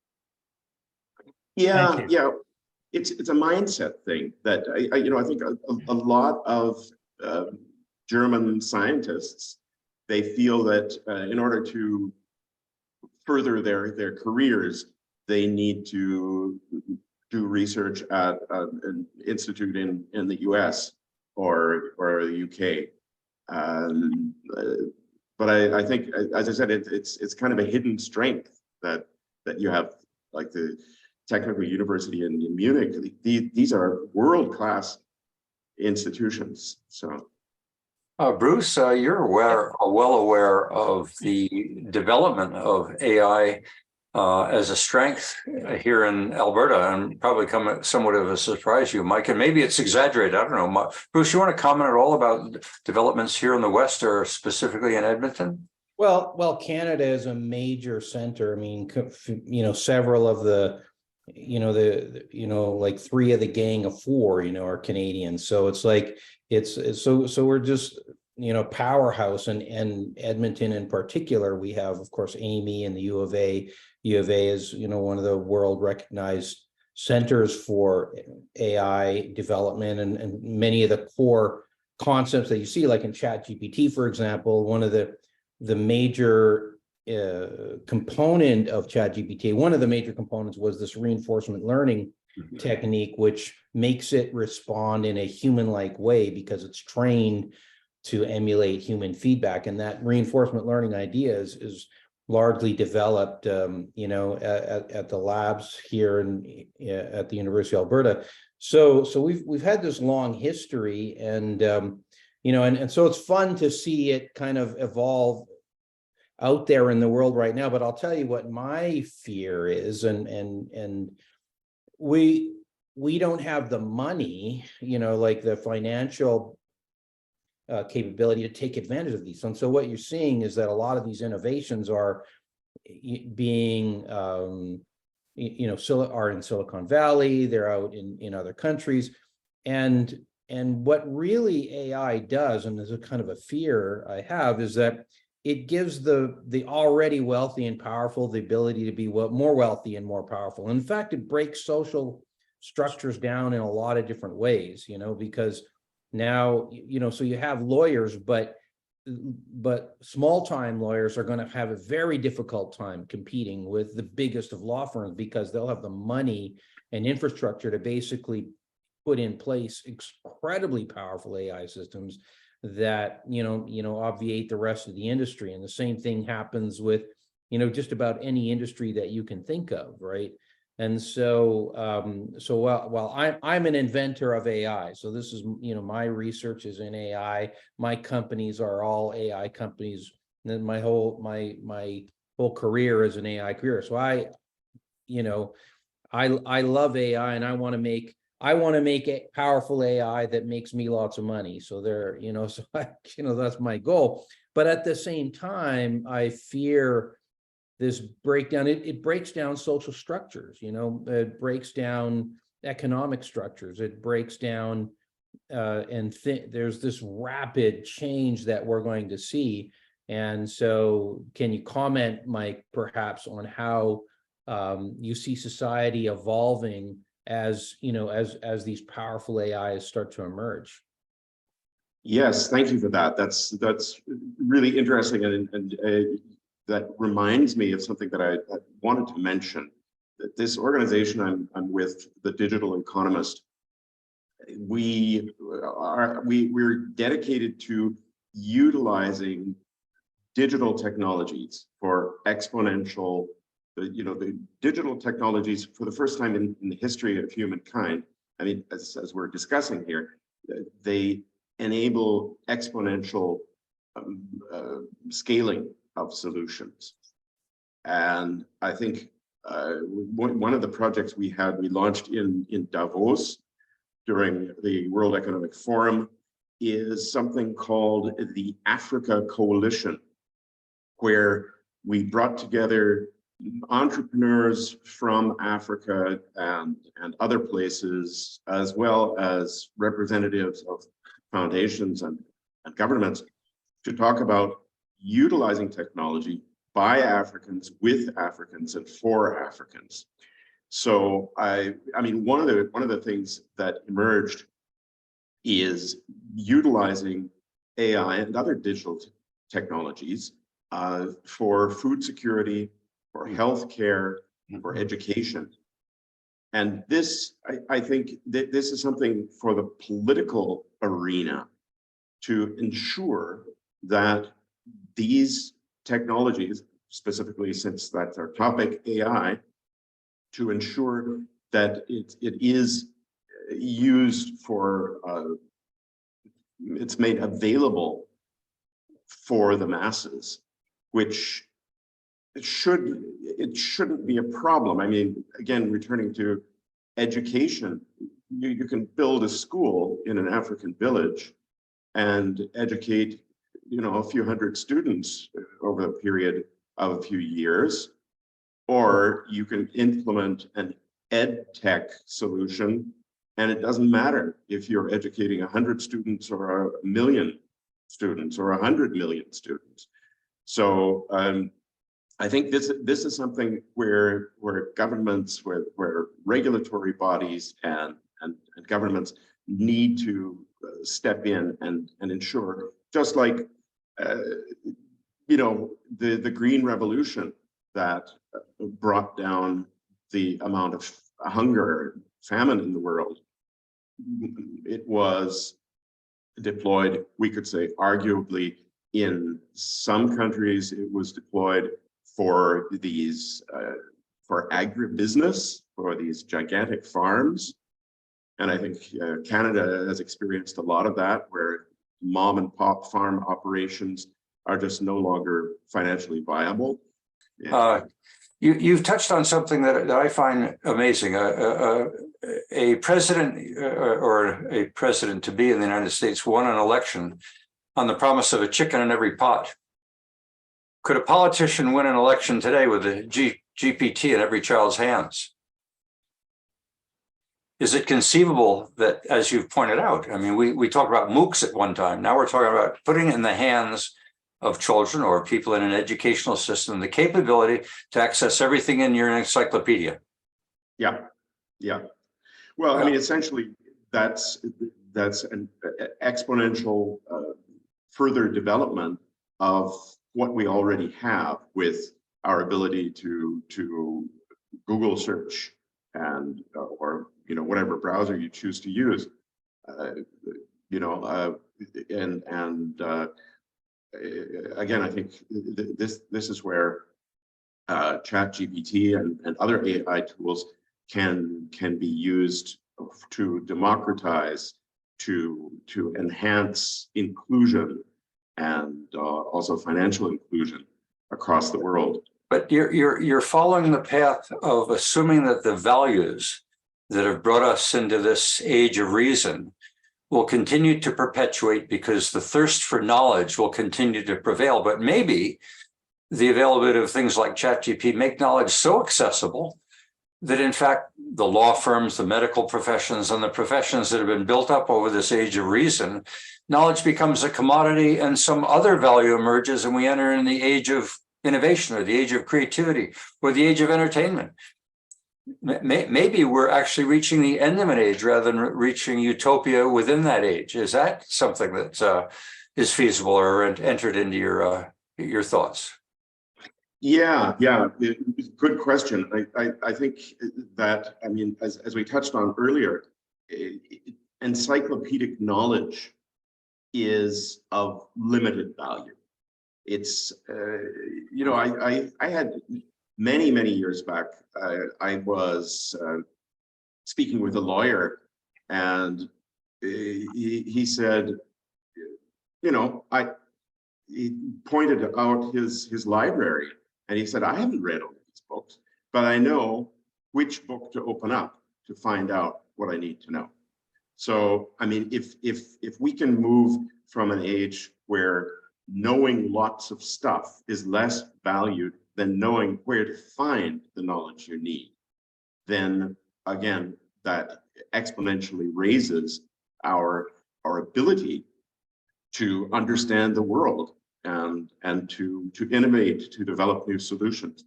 Yeah, it's a mindset thing that I think a lot of German scientists, they feel that in order to further their careers, they need to do research at an institute in the US or the UK. But I think, as I said, it's kind of a hidden strength that you have, like the Technical University in Munich. These are world-class institutions. So, Bruce, you're well aware of the development of AI as a strength here in Alberta, and probably come somewhat of a surprise to you, Mike, and maybe it's exaggerated. I don't know. Bruce, you want to comment at all about developments here in the West or specifically in Edmonton? Well, Canada is a major center. I mean, several of the, like 3 of the gang of 4, are Canadian. So it's like, so we're just, powerhouse, and Edmonton in particular, we have, of course, Amy and the U of A. U of A is, one of the world recognized centers for AI development, and many of the core concepts that you see, like in ChatGPT, for example, one of the major component of ChatGPT, one of the major components was this reinforcement learning technique, which makes it respond in a human-like way because it's trained to emulate human feedback. And that reinforcement learning idea is largely developed, at the labs here at the University of Alberta. So we've had this long history, and and so it's fun to see it kind of evolve out there in the world right now. But I'll tell you what my fear is, and we don't have the money, like the financial capability to take advantage of these. And so what you're seeing is that a lot of these innovations are being, are in Silicon Valley, they're out in other countries. And what really AI does, and there's a kind of a fear I have, is that it gives the already wealthy and powerful the ability to be more wealthy and more powerful. In fact, it breaks social structures down in a lot of different ways, because now, so you have lawyers, but small-time lawyers are going to have a very difficult time competing with the biggest of law firms, because they'll have the money and infrastructure to basically put in place incredibly powerful AI systems that, obviate the rest of the industry. And the same thing happens with, just about any industry that you can think of, right? And so, while I'm an inventor of AI, so this is, my research is in AI. My companies are all AI companies. And then my whole career is an AI career. So I love AI, and I want to make a powerful AI that makes me lots of money. So that's my goal. But at the same time, I fear this breakdown. It breaks down social structures, it breaks down economic structures, it breaks down there's this rapid change that we're going to see. And so can you comment, Mike, perhaps on how you see society evolving as these powerful AIs start to emerge? Yes, thank you for that. That's really interesting, and that reminds me of something that I wanted to mention. That this organization I'm with, the Digital Economist, we're dedicated to utilizing digital technologies for exponential. The digital technologies, for the first time in the history of humankind, I mean, as we're discussing here, they enable exponential scaling of solutions. And I think one of the projects we launched in Davos during the World Economic Forum is something called the Africa Coalition, where we brought together entrepreneurs from Africa and other places, as well as representatives of foundations and governments, to talk about utilizing technology by Africans, with Africans, and for Africans. So I mean, one of the things that emerged is utilizing AI and other digital technologies for food security, for healthcare, for education. And this, I think, this is something for the political arena to ensure that these technologies, specifically since that's our topic, AI, to ensure that it is used for, it's made available for the masses, which it shouldn't be a problem. I mean, again, returning to education, you can build a school in an African village and educate, a few hundred students over the period of a few years, or you can implement an ed tech solution, and it doesn't matter if you're educating 100 students or 1 million students or 100 million students. So I think this is something where governments, where regulatory bodies and governments need to step in and ensure, just like the Green Revolution that brought down the amount of hunger, famine in the world. It was deployed, we could say, arguably in some countries, it was deployed for these, for agribusiness, for these gigantic farms. And I think Canada has experienced a lot of that, where mom and pop farm operations are just no longer financially viable. You've touched on something that I find amazing. A president or a president to be in the United States won an election on the promise of a chicken in every pot. Could a politician win an election today with a GPT in every child's hands? Is it conceivable that, as you've pointed out, I mean, we talked about MOOCs at one time. Now we're talking about putting it in the hands of children or people in an educational system the capability to access everything in your encyclopedia. Yeah. Well, I mean, essentially, that's an exponential further development of what we already have with our ability to Google search and or whatever browser you choose to use, again, I think this is where ChatGPT and other AI tools can be used to democratize, to enhance inclusion and also financial inclusion across the world. But you're following the path of assuming that the values that have brought us into this age of reason will continue to perpetuate because the thirst for knowledge will continue to prevail. But maybe the availability of things like ChatGPT make knowledge so accessible that, in fact, the law firms, the medical professions, and the professions that have been built up over this age of reason, knowledge becomes a commodity and some other value emerges, and we enter in the age of innovation or the age of creativity or the age of entertainment. Maybe we're actually reaching the end of an age rather than reaching utopia within that age. Is that something that is feasible or entered into your thoughts? Yeah, good question. I think that, I mean, as we touched on earlier, encyclopedic knowledge is of limited value. It's, I had many years back, I was speaking with a lawyer, and he said, he pointed out his library, and he said, I haven't read all these books, but I know which book to open up to find out what I need to know. So, I mean, if we can move from an age where knowing lots of stuff is less valued than knowing where to find the knowledge you need, then again, that exponentially raises our ability to understand the world and to innovate, to develop new solutions.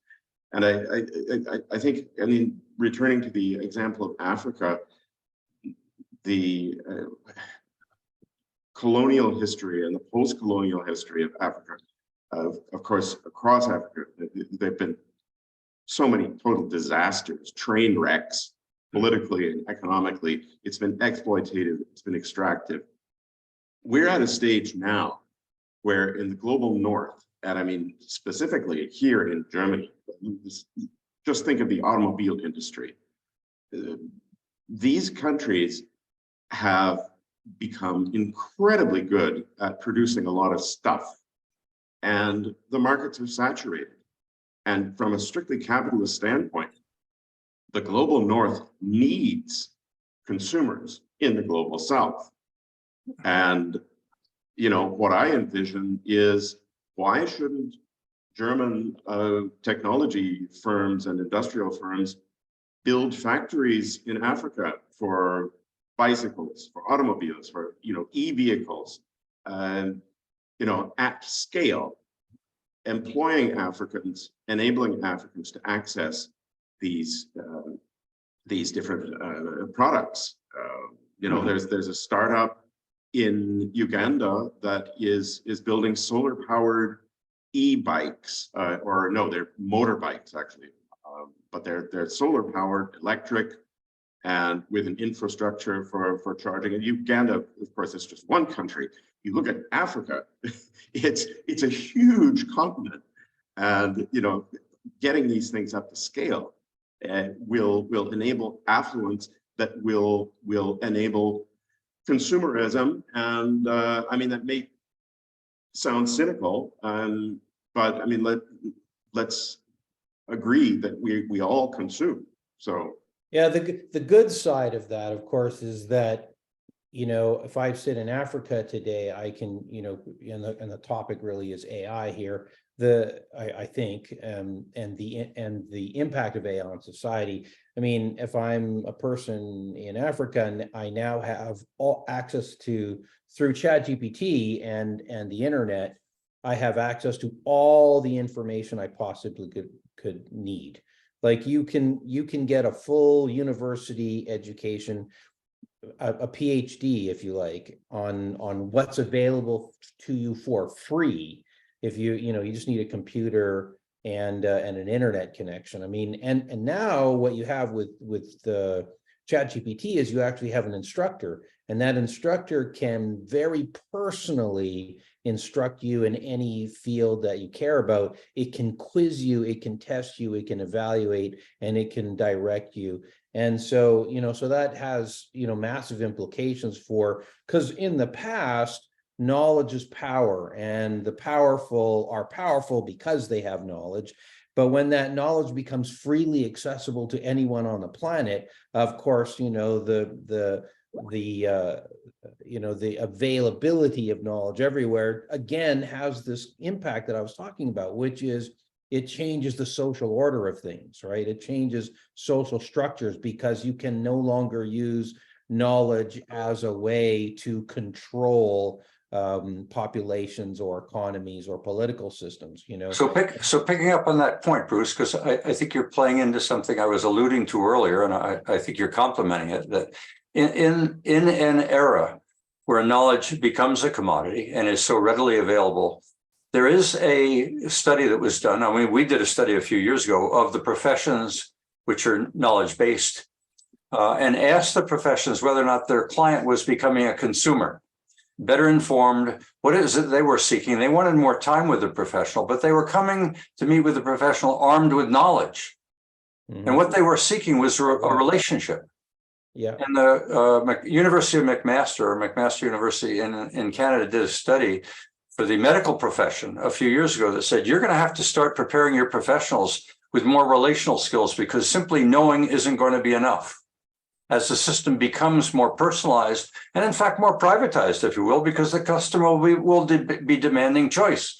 And I think, I mean, returning to the example of Africa, the colonial history and the post-colonial history of Africa, of course, across Africa, there have been so many total disasters, train wrecks, politically and economically. It's been exploitative, it's been extractive. We're at a stage now where in the global north, and I mean, specifically here in Germany, just think of the automobile industry. These countries have become incredibly good at producing a lot of stuff, and the markets are saturated. And from a strictly capitalist standpoint, the global north needs consumers in the global south. And, you know, what I envision is, why shouldn't German technology firms and industrial firms build factories in Africa for bicycles, for automobiles, for, you know, e-vehicles, you know, at scale, employing Africans, enabling Africans to access these different products. You know, there's a startup in Uganda that is building solar powered e-bikes, or no, they're motorbikes actually, but they're solar powered, electric, and with an infrastructure for charging. And Uganda, of course, is just one country. You look at Africa, it's a huge continent, and you know, getting these things up to scale will enable affluence that will enable consumerism. And I mean, that may sound cynical, but I mean, let's agree that we all consume. So yeah, the good side of that, of course, is that, you know, if I sit in Africa today, I can, you know, and the topic really is AI here. I think and the impact of AI on society. I mean, if I'm a person in Africa and I now have all access to, through ChatGPT and the internet, I have access to all the information I possibly could need. Like you can get a full university education, a PhD, if you like, on what's available to you for free. If you just need a computer and an internet connection. I mean, and now what you have with the ChatGPT is you actually have an instructor, and that instructor can very personally instruct you in any field that you care about. It can quiz you, it can test you, it can evaluate, and it can direct you. And so, you know, so that has, you know, massive implications for, because in the past, knowledge is power, and the powerful are powerful because they have knowledge. But when that knowledge becomes freely accessible to anyone on the planet, of course, you know, the availability of knowledge everywhere again has this impact that I was talking about, which is it changes the social order of things, right? It changes social structures because you can no longer use knowledge as a way to control populations or economies or political systems, you know. So picking up on that point, Bruce, because I think you're playing into something I was alluding to earlier, and I think you're complementing it, that in an era where knowledge becomes a commodity and is so readily available, there is a study that was done. I mean, we did a study a few years ago of the professions which are knowledge-based, and asked the professions whether or not their client was becoming a consumer, better informed. What is it they were seeking? They wanted more time with the professional, but they were coming to meet with the professional armed with knowledge. Mm-hmm. And what they were seeking was a relationship. Yeah. And the University of McMaster University in Canada did a study for the medical profession a few years ago that said, you're going to have to start preparing your professionals with more relational skills, because simply knowing isn't going to be enough. As the system becomes more personalized and in fact more privatized, if you will, because the customer will be demanding choice.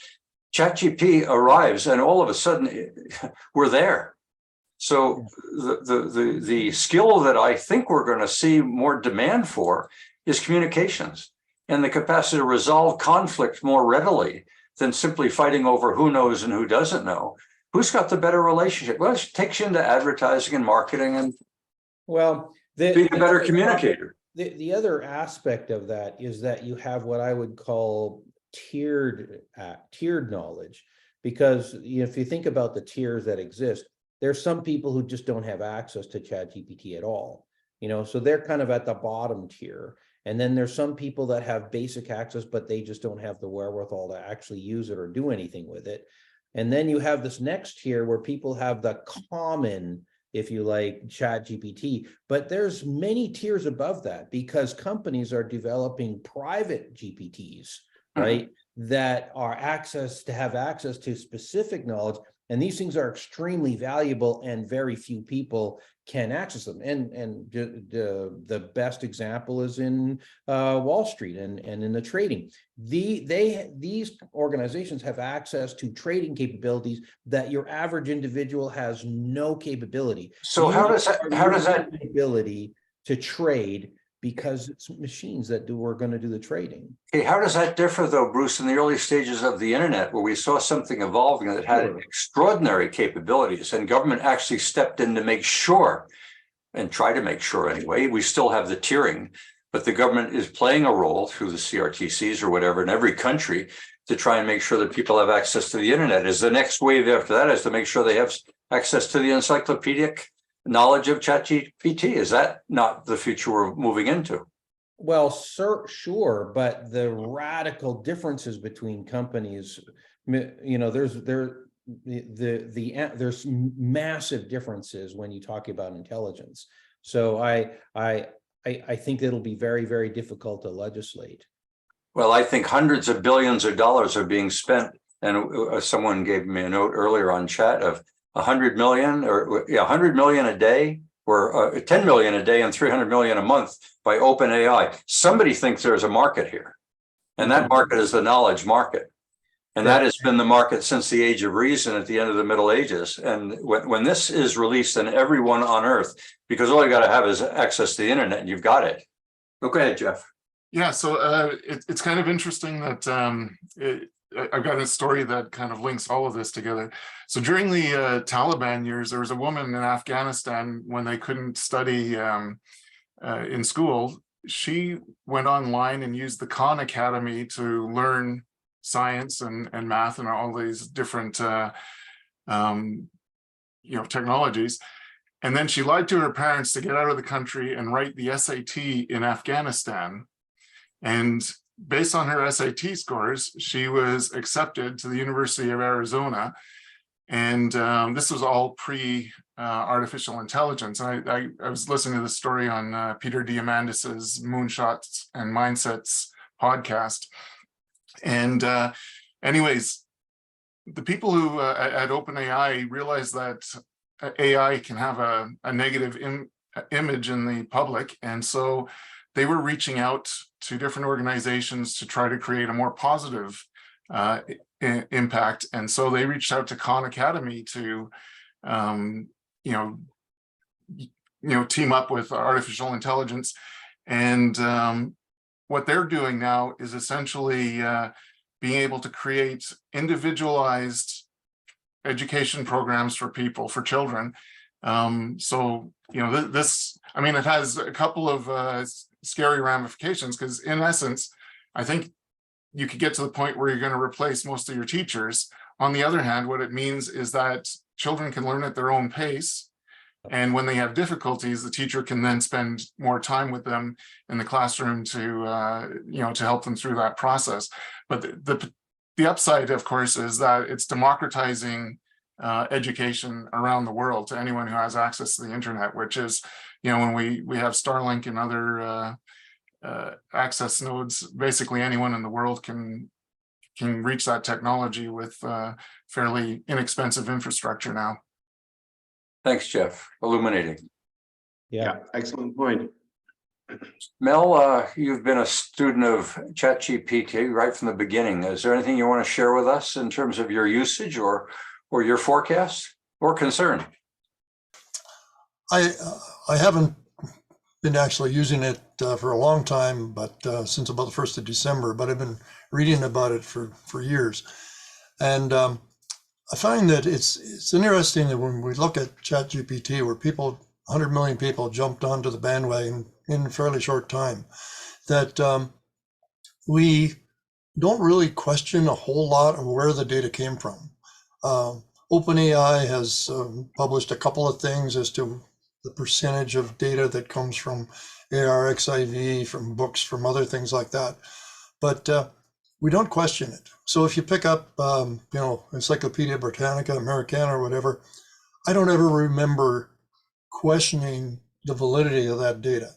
ChatGPT arrives and all of a sudden we're there. So the skill that I think we're going to see more demand for is communications and the capacity to resolve conflict more readily than simply fighting over who knows and who doesn't know. Who's got the better relationship? Well, it takes you into advertising and marketing and being a better communicator. The other aspect of that is that you have what I would call tiered knowledge, because if you think about the tiers that exist, there's some people who just don't have access to ChatGPT at all, you know, so they're kind of at the bottom tier. And then there's some people that have basic access, but they just don't have the wherewithal to actually use it or do anything with it. And then you have this next tier where people have the common, if you like, ChatGPT, but there's many tiers above that because companies are developing private GPTs, right? That are have access to specific knowledge And these things are extremely valuable, and very few people can access them. And the best example is in Wall Street and in the trading. These organizations have access to trading capabilities that your average individual has no capability. So how does that ability to trade, because it's machines that are going to do the trading. Okay, how does that differ though, Bruce, in the early stages of the internet, where we saw something evolving that had extraordinary capabilities, and government actually stepped in to make sure, and try to make sure anyway, we still have the tiering, but the government is playing a role through the CRTCs or whatever in every country to try and make sure that people have access to the internet. Is the next wave after that is to make sure they have access to the encyclopedic knowledge of ChatGPT? Is that not the future we're moving into? Well, sure, but the radical differences between companies, there's massive differences when you talk about intelligence. So I think it'll be very, very difficult to legislate. Well, I think hundreds of billions of dollars are being spent, and someone gave me a note earlier on chat of 100 million or 100 million a day, or 10 million a day and 300 million a month by OpenAI. Somebody thinks there's a market here, and that market is the knowledge market. And that has been the market since the age of reason at the end of the Middle Ages. And when this is released, then everyone on earth, because all you got to have is access to the internet and you've got it. Go ahead, Jeff. Yeah, so it's kind of interesting that I've got a story that kind of links all of this together. So during the Taliban years, there was a woman in Afghanistan when they couldn't study in school. She went online and used the Khan Academy to learn science and math and all these different technologies. And then she lied to her parents to get out of the country and write the SAT in Afghanistan. And based on her SAT scores, she was accepted to the University of Arizona. And this was all pre-artificial intelligence. I was listening to the story on Peter Diamandis's Moonshots and Mindsets podcast. And anyways, the people who at OpenAI realized that AI can have a negative image in the public. And so they were reaching out to different organizations to try to create a more positive impact. And so they reached out to Khan Academy to, team up with artificial intelligence. And what they're doing now is essentially being able to create individualized education programs for people, for children. It has a couple of scary ramifications, because in essence, I think you could get to the point where you're going to replace most of your teachers. On the other hand, what it means is that children can learn at their own pace. And when they have difficulties, the teacher can then spend more time with them in the classroom to help them through that process. But the upside, of course, is that it's democratizing education around the world to anyone who has access to the internet, which is, when we have Starlink and other access nodes, basically anyone in the world can reach that technology with fairly inexpensive infrastructure now. Thanks, Jeff. Illuminating. Yeah, excellent point. Mel, you've been a student of ChatGPT right from the beginning. Is there anything you want to share with us in terms of your usage or your forecast or concern? I haven't been actually using it for a long time, but since about the 1st of December, but I've been reading about it for years. And I find that it's interesting that when we look at ChatGPT, where 100 million people jumped onto the bandwagon in a fairly short time, that we don't really question a whole lot of where the data came from. OpenAI has published a couple of things as to the percentage of data that comes from ARXIV, from books, from other things like that. But we don't question it. So if you pick up, Encyclopedia Britannica, Americana, or whatever, I don't ever remember questioning the validity of that data.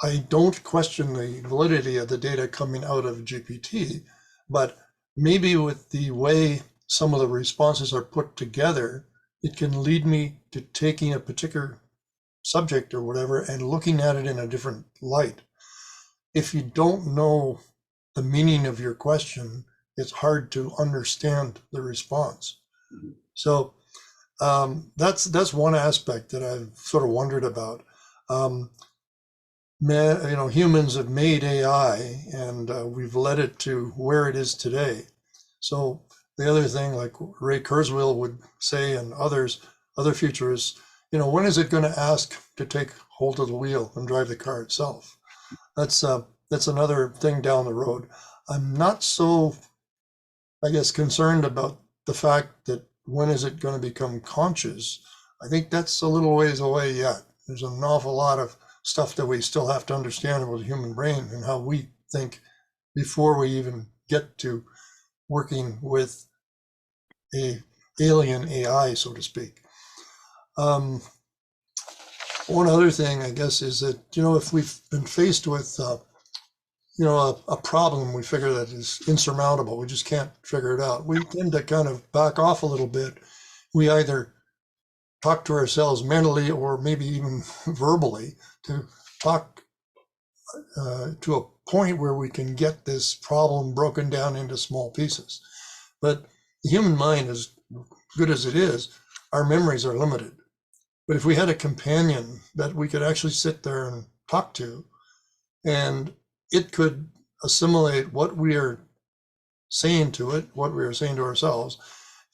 I don't question the validity of the data coming out of GPT, but maybe with the way some of the responses are put together, it can lead me to taking a particular subject or whatever and looking at it in a different light. If you don't know the meaning of your question, it's hard to understand the response. So that's one aspect that I've sort of wondered about. Humans have made AI, and we've led it to where it is today. So the other thing, like Ray Kurzweil would say, and other futurists, when is it going to ask to take hold of the wheel and drive the car itself? That's another thing down the road. I'm not so, I guess, concerned about the fact that when is it going to become conscious. I think that's a little ways away yet. There's an awful lot of stuff that we still have to understand about the human brain and how we think before we even get to working with a alien AI, so to speak. One other thing, I guess, is that, if we've been faced with, a problem we figure that is insurmountable, we just can't figure it out, we tend to kind of back off a little bit. We either talk to ourselves mentally or maybe even verbally to talk to a point where we can get this problem broken down into small pieces. But the human mind, as good as it is, our memories are limited. But if we had a companion that we could actually sit there and talk to, and it could assimilate what we are saying to it, what we are saying to ourselves,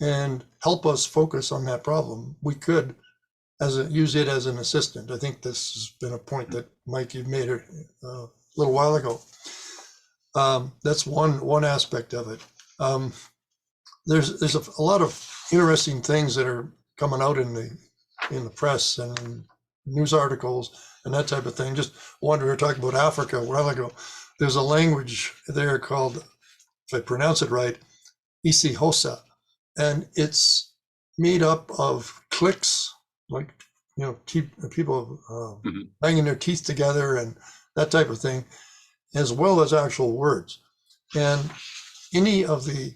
and help us focus on that problem, we could use it as an assistant. I think this has been a point that, Mike, you've made a little while ago. That's one aspect of it. There's a lot of interesting things that are coming out in the press and news articles and that type of thing. Just wanted to talk about Africa a while ago. There's a language there called, if I pronounce it right, Isihosa, and it's made up of clicks, like people banging their teeth together and that type of thing, as well as actual words. And any of the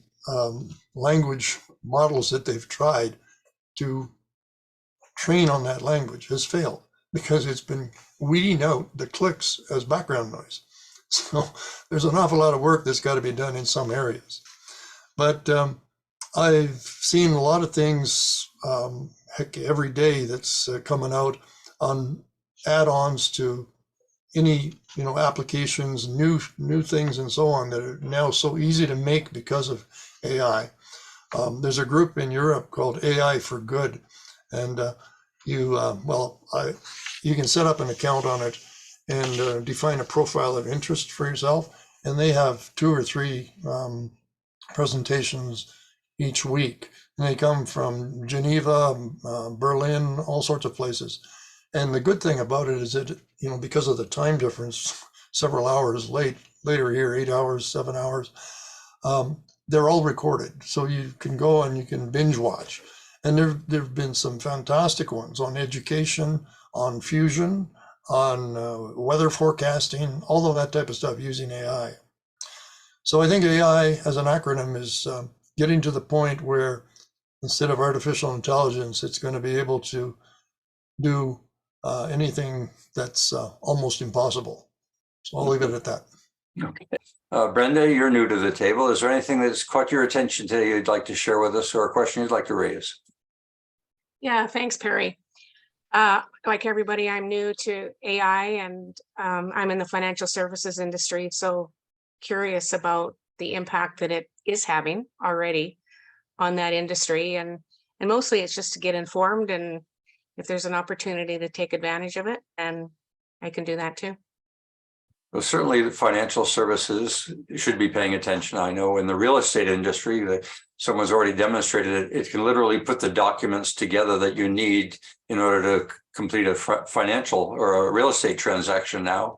language models that they've tried to train on that language has failed because it's been weeding out the clicks as background noise. So there's an awful lot of work that's got to be done in some areas. But I've seen a lot of things, heck, every day that's coming out on add-ons to any applications, new things and so on that are now so easy to make because of AI. There's a group in Europe called AI for Good, and you can set up an account on it and define a profile of interest for yourself, and they have 2 or 3 presentations each week, and they come from Geneva, Berlin, all sorts of places. And the good thing about it is that, because of the time difference, several hours later here, 8 hours, 7 hours, they're all recorded. So you can go and you can binge watch. And there've been some fantastic ones on education, on fusion, on weather forecasting, all of that type of stuff using AI. So I think AI as an acronym is getting to the point where instead of artificial intelligence, it's going to be able to do anything that's almost impossible. So I'll leave it at that. Okay. Brenda, you're new to the table. Is there anything that's caught your attention today you'd like to share with us, or a question you'd like to raise? Yeah, thanks, Perry. Like everybody, I'm new to AI, and I'm in the financial services industry, so curious about the impact that it is having already on that industry. And mostly it's just to get informed, and if there's an opportunity to take advantage of it, and I can do that too. Well, certainly the financial services should be paying attention. I know in the real estate industry that someone's already demonstrated it can literally put the documents together that you need in order to complete a financial or a real estate transaction now,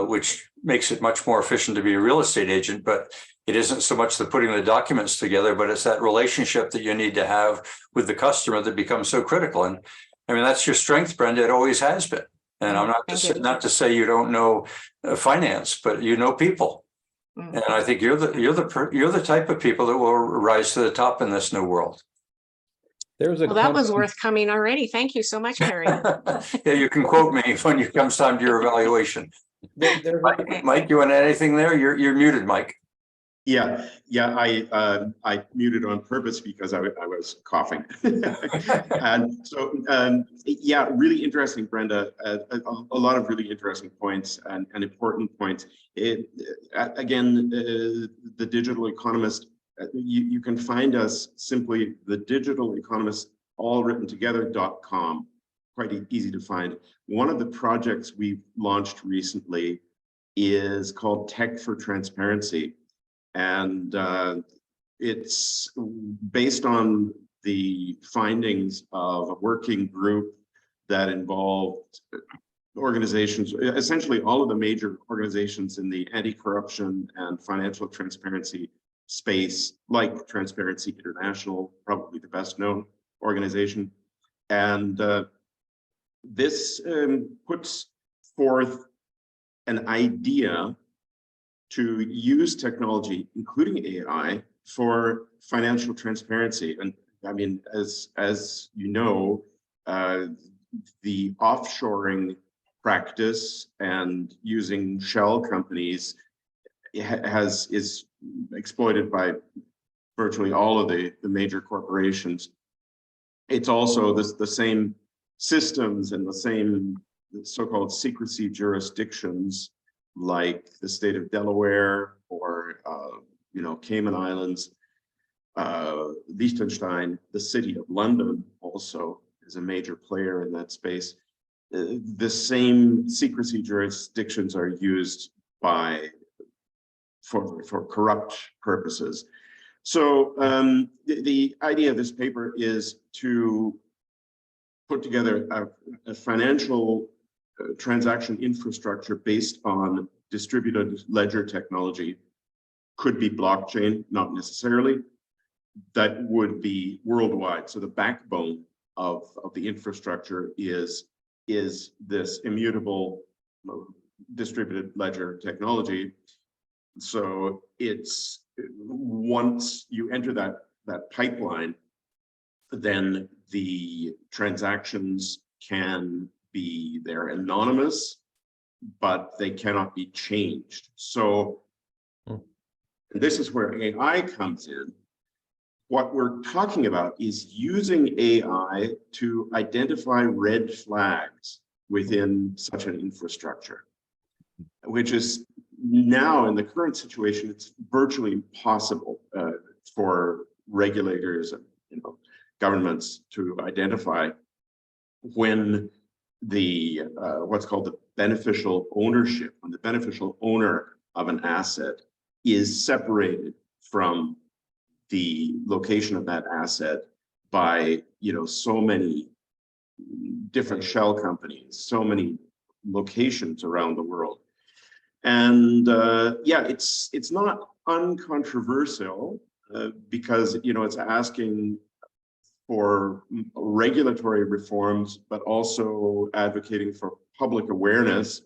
which makes it much more efficient to be a real estate agent. But it isn't so much the putting the documents together, but it's that relationship that you need to have with the customer that becomes so critical. And I mean, that's your strength, Brenda. It always has been. And I'm not to say you don't know finance, but you know people. Mm. And I think you're the type of people that will rise to the top in this new world. There's a Well, that was company- worth coming already. Thank you so much, Perry. Yeah, you can quote me when it comes time to your evaluation. there's a- Mike, you want anything there? You're muted, Mike. Yeah, I muted on purpose because I was coughing. And so, yeah, really interesting, Brenda. A lot of really interesting points and important points. Again, the Digital Economist, you can find us simply the Digital Economist, all written together.com. Quite easy to find. One of the projects we've launched recently is called Tech for Transparency. And it's based on the findings of a working group that involved organizations, essentially all of the major organizations in the anti-corruption and financial transparency space, like Transparency International, probably the best known organization. And this puts forth an idea to use technology, including AI, for financial transparency. And I mean, as you know, the offshoring practice and using shell companies is exploited by virtually all of the major corporations. It's also the same systems and the same so-called secrecy jurisdictions, like the state of Delaware or Cayman Islands, Liechtenstein, the city of London also is a major player in that space. The same secrecy jurisdictions are used for corrupt purposes. So the idea of this paper is to put together a financial transaction infrastructure based on distributed ledger technology. Could be blockchain, not necessarily. That would be worldwide. So the backbone of the infrastructure is this immutable distributed ledger technology. So it's once you enter that pipeline, then the transactions they're anonymous, but they cannot be changed. So this is where AI comes in. What we're talking about is using AI to identify red flags within such an infrastructure, which is now in the current situation, it's virtually impossible for regulators and governments to identify when the what's called the beneficial ownership, when the beneficial owner of an asset is separated from the location of that asset by so many different shell companies, so many locations around the world. And yeah, it's not uncontroversial because it's asking for regulatory reforms, but also advocating for public awareness.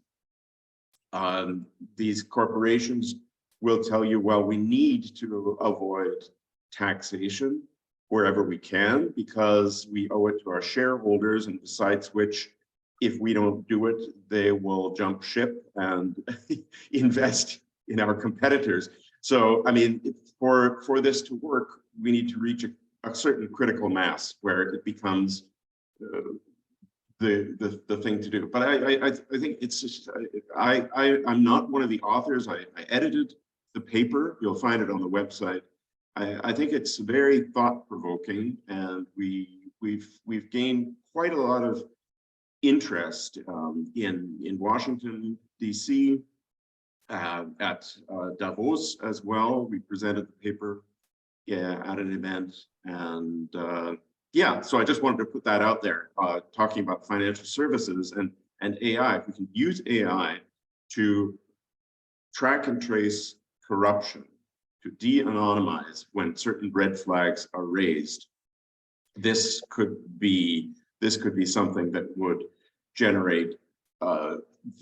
These corporations will tell you, well, we need to avoid taxation wherever we can because we owe it to our shareholders, and besides which, if we don't do it, they will jump ship and invest in our competitors. So, I mean, for this to work, we need to reach a certain critical mass where it becomes the thing to do. But I think it's just I'm not one of the authors. I edited the paper. You'll find it on the website. I think it's very thought-provoking, and we've gained quite a lot of interest in Washington, D.C., at Davos as well. We presented the paper at an event, and yeah, so I just wanted to put that out there, talking about financial services and AI. If we can use AI to track and trace corruption, to de-anonymize when certain red flags are raised, this could be something that would generate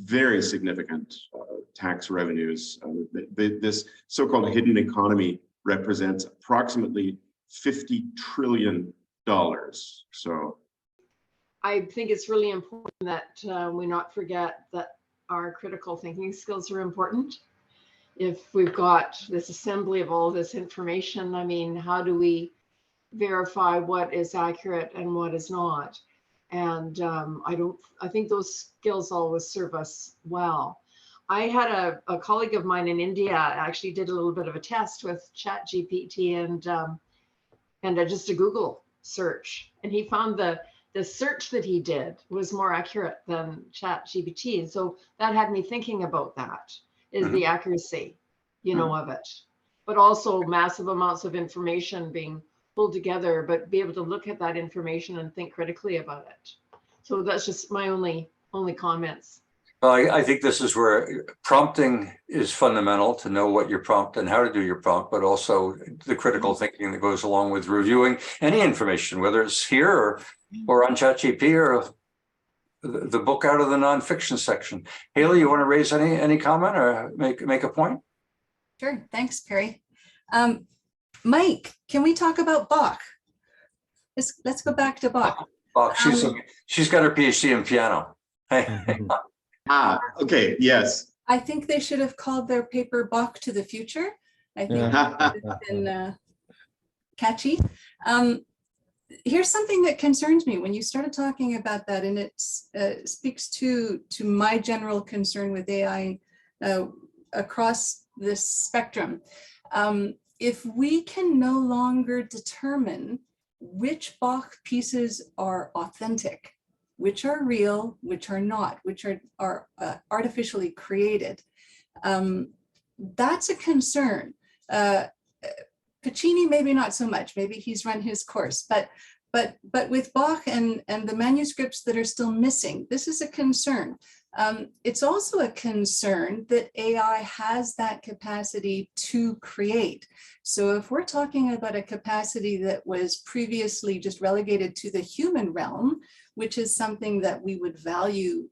very significant tax revenues. This so-called hidden economy represents approximately $50 trillion. So I think it's really important that we not forget that our critical thinking skills are important. If we've got this assembly of all this information, I mean, how do we verify what is accurate and what is not? And I think those skills always serve us well. I had a colleague of mine in India actually did a little bit of a test with ChatGPT and just a Google search, and he found the search that he did was more accurate than ChatGPT. And so that had me thinking about that, is the accuracy, of it, but also massive amounts of information being pulled together, but be able to look at that information and think critically about it. So that's just my only comments. Well, I think this is where prompting is fundamental, to know what your prompt and how to do your prompt, but also the critical thinking that goes along with reviewing any information, whether it's here or on ChatGPT or the book out of the nonfiction section. Haley, you want to raise any comment or make a point? Sure, thanks, Perry. Mike, can we talk about Bach? Let's go back to Bach. Bach, she's got her PhD in piano. Okay, yes. I think they should have called their paper Bach to the Future. I think that would have been catchy. Here's something that concerns me when you started talking about that, and it speaks to my general concern with AI across this spectrum. If we can no longer determine which Bach pieces are authentic, which are real, which are not, which are artificially created, that's a concern. Puccini, maybe not so much. Maybe he's run his course, but with Bach and the manuscripts that are still missing, this is a concern. It's also a concern that AI has that capacity to create. So if we're talking about a capacity that was previously just relegated to the human realm, which is something that we would value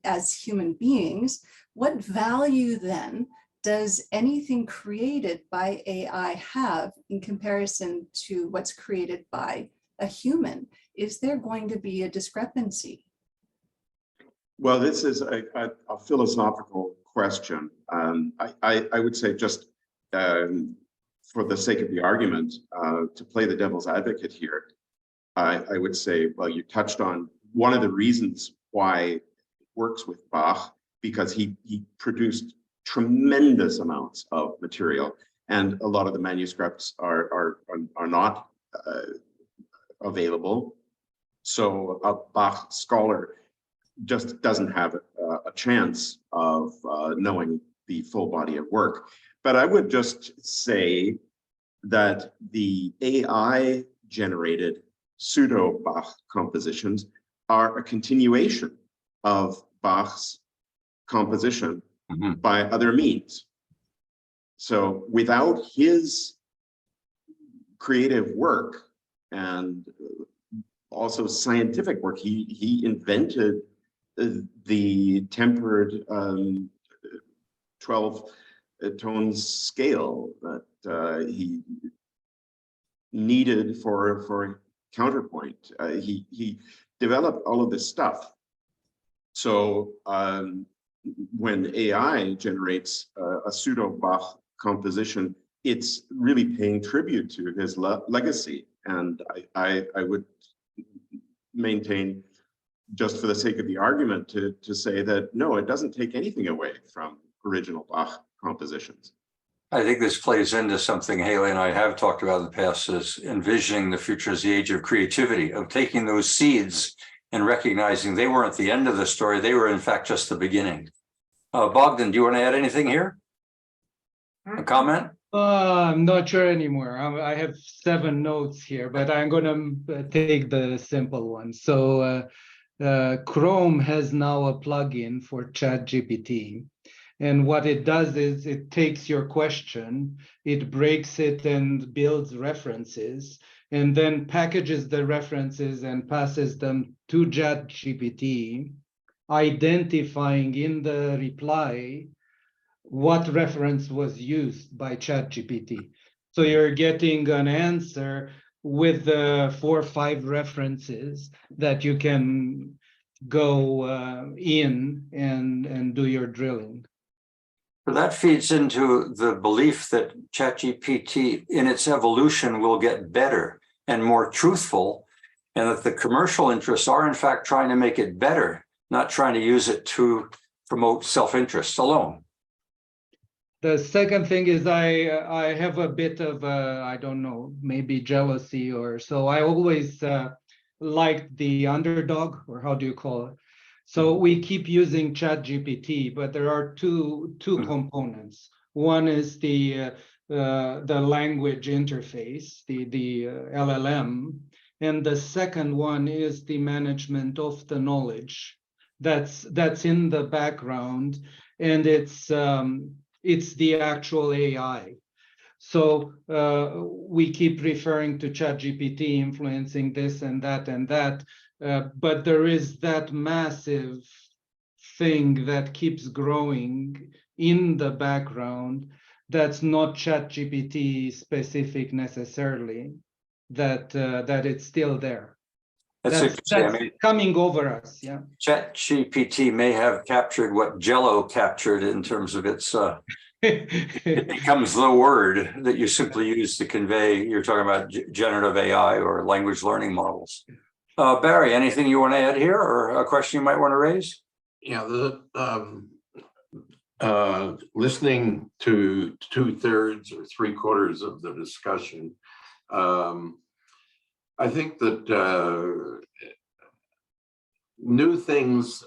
as human beings, what value then does anything created by AI have in comparison to what's created by a human? Is there going to be a discrepancy? Well, this is a philosophical question. I would say, just for the sake of the argument, to play the devil's advocate here, I would say, well, you touched on one of the reasons why it works with Bach, because he produced tremendous amounts of material, and a lot of the manuscripts are not available. So a Bach scholar just doesn't have a chance of knowing the full body of work. But I would just say that the AI generated pseudo Bach compositions are a continuation of Bach's composition by other means. So without his creative work and also scientific work, he invented the tempered 12 tones scale that he needed for counterpoint. He developed all of this stuff. So when AI generates a pseudo Bach composition, it's really paying tribute to his legacy. And I would maintain, just for the sake of the argument, to say that no, it doesn't take anything away from original Bach compositions. I think this plays into something Haley and I have talked about in the past, is envisioning the future as the age of creativity, of taking those seeds and recognizing they weren't the end of the story. They were, in fact, just the beginning. Bogdan, do you want to add anything here? A comment? I'm not sure anymore. I have 7 notes here, but I'm going to take the simple one. So Chrome has now a plugin for ChatGPT. And what it does is it takes your question, it breaks it and builds references, and then packages the references and passes them to ChatGPT, identifying in the reply what reference was used by ChatGPT. So you're getting an answer with 4 or 5 references that you can go in and do your drilling. So that feeds into the belief that ChatGPT in its evolution will get better and more truthful, and that the commercial interests are in fact trying to make it better, not trying to use it to promote self-interest alone. The second thing is I have a bit of I don't know, maybe jealousy or so. I always liked the underdog, or how do you call it? So we keep using ChatGPT, but there are two components. One is the language interface, the LLM, and the second one is the management of the knowledge that's in the background, and it's the actual AI. So we keep referring to ChatGPT influencing this and that, but there is that massive thing that keeps growing in the background that's not ChatGPT specific necessarily, that it's still there. That's coming over us, yeah. ChatGPT may have captured what Jello captured in terms of its, it becomes the word that you simply use to convey, you're talking about generative AI or language learning models. Barry, anything you want to add here, or a question you might want to raise? Yeah, listening to 2/3 or 3/4 of the discussion, I think that new things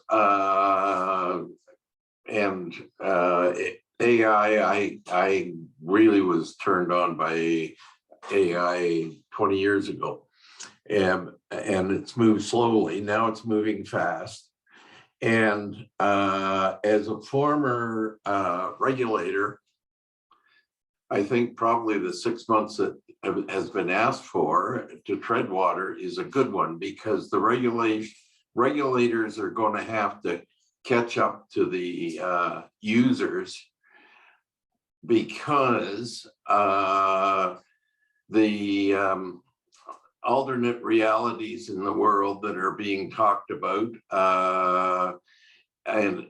and AI, I really was turned on by AI 20 years ago, and it's moved slowly. Now it's moving fast. And as a former regulator, I think probably the 6 months that has been asked for to tread water is a good one, because the regulators are going to have to catch up to the users, because the alternate realities in the world that are being talked about, and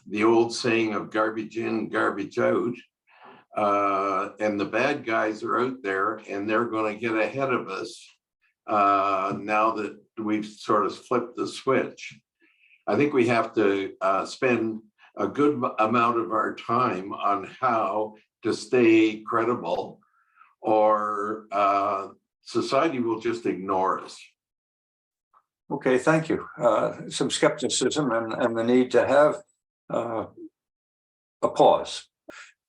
the old saying of garbage in, garbage out, and the bad guys are out there, and they're going to get ahead of us now that we've sort of flipped the switch. I think we have to spend a good amount of our time on how to stay credible, or society will just ignore us. Okay, thank you. Some skepticism and the need to have a pause.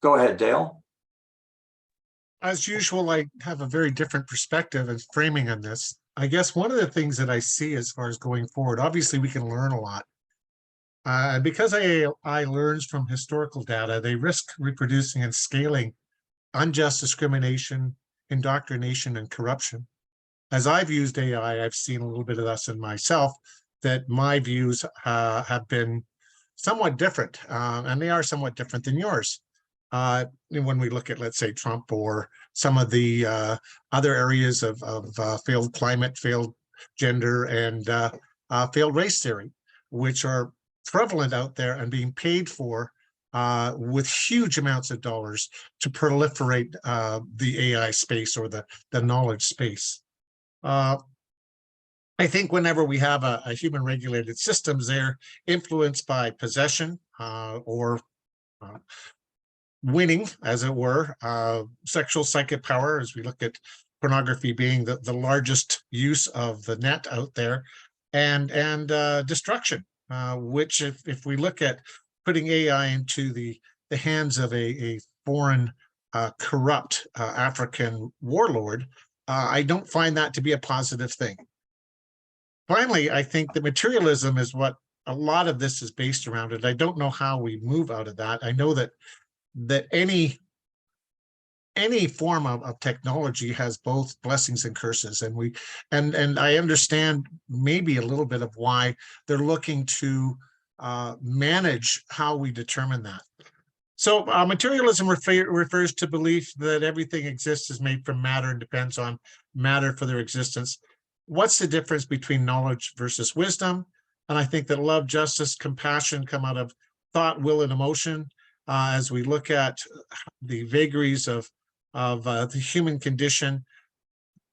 Go ahead, Dale. As usual, I have a very different perspective and framing on this. I guess one of the things that I see as far as going forward, obviously we can learn a lot. Because AI learns from historical data, they risk reproducing and scaling unjust discrimination, indoctrination, and corruption. As I've used AI, I've seen a little bit of this in myself, that my views have been somewhat different, and they are somewhat different than yours. When we look at, let's say, Trump or some of the other areas of failed climate, failed gender, and failed race theory, which are prevalent out there and being paid for with huge amounts of dollars to proliferate the AI space or the knowledge space. I think whenever we have a human regulated systems, they're influenced by possession or winning, as it were, sexual psychic power, as we look at pornography being the largest use of the net out there, and destruction, which if we look at putting AI into the hands of a foreign corrupt African warlord, I don't find that to be a positive thing. Finally, I think that materialism is what a lot of this is based around, and I don't know how we move out of that. I know that any form of technology has both blessings and curses, and I understand maybe a little bit of why they're looking to manage how we determine that. So materialism refers to belief that everything exists is made from matter and depends on matter for their existence. What's the difference between knowledge versus wisdom? And I think that love, justice, compassion come out of thought, will, and emotion. As we look at the vagaries of the human condition,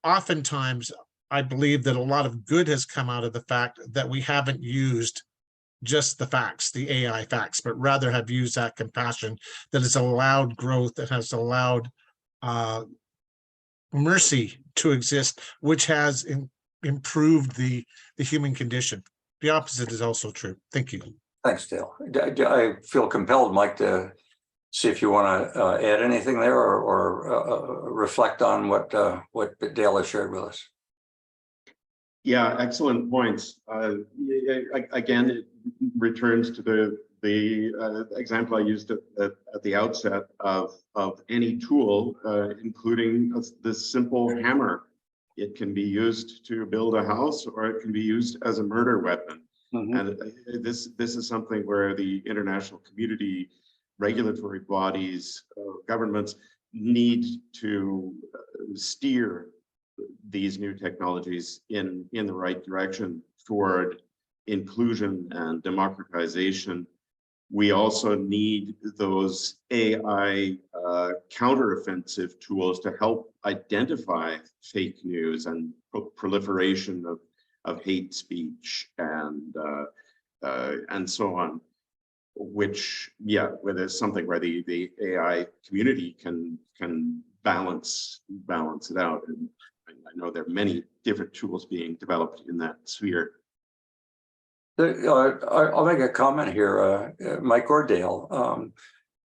oftentimes I believe that a lot of good has come out of the fact that we haven't used just the facts, the AI facts, but rather have used that compassion that has allowed growth, that has allowed mercy to exist, which has improved the human condition. The opposite is also true. Thank you. Thanks, Dale. I feel compelled, Mike, to see if you want to add anything there or reflect on what Dale has shared with us. Yeah, excellent points. Again, it returns to the example I used at the outset of any tool, including this simple hammer. It can be used to build a house, or it can be used as a murder weapon. And this is something where the international community, regulatory bodies, governments need to steer these new technologies in the right direction toward inclusion and democratization. We also need those AI counteroffensive tools to help identify fake news and proliferation of hate speech and so on, which, yeah, where there's something where the AI community can balance it out. And I know there are many different tools being developed in that sphere. I'll make a comment here, Mike or Dale.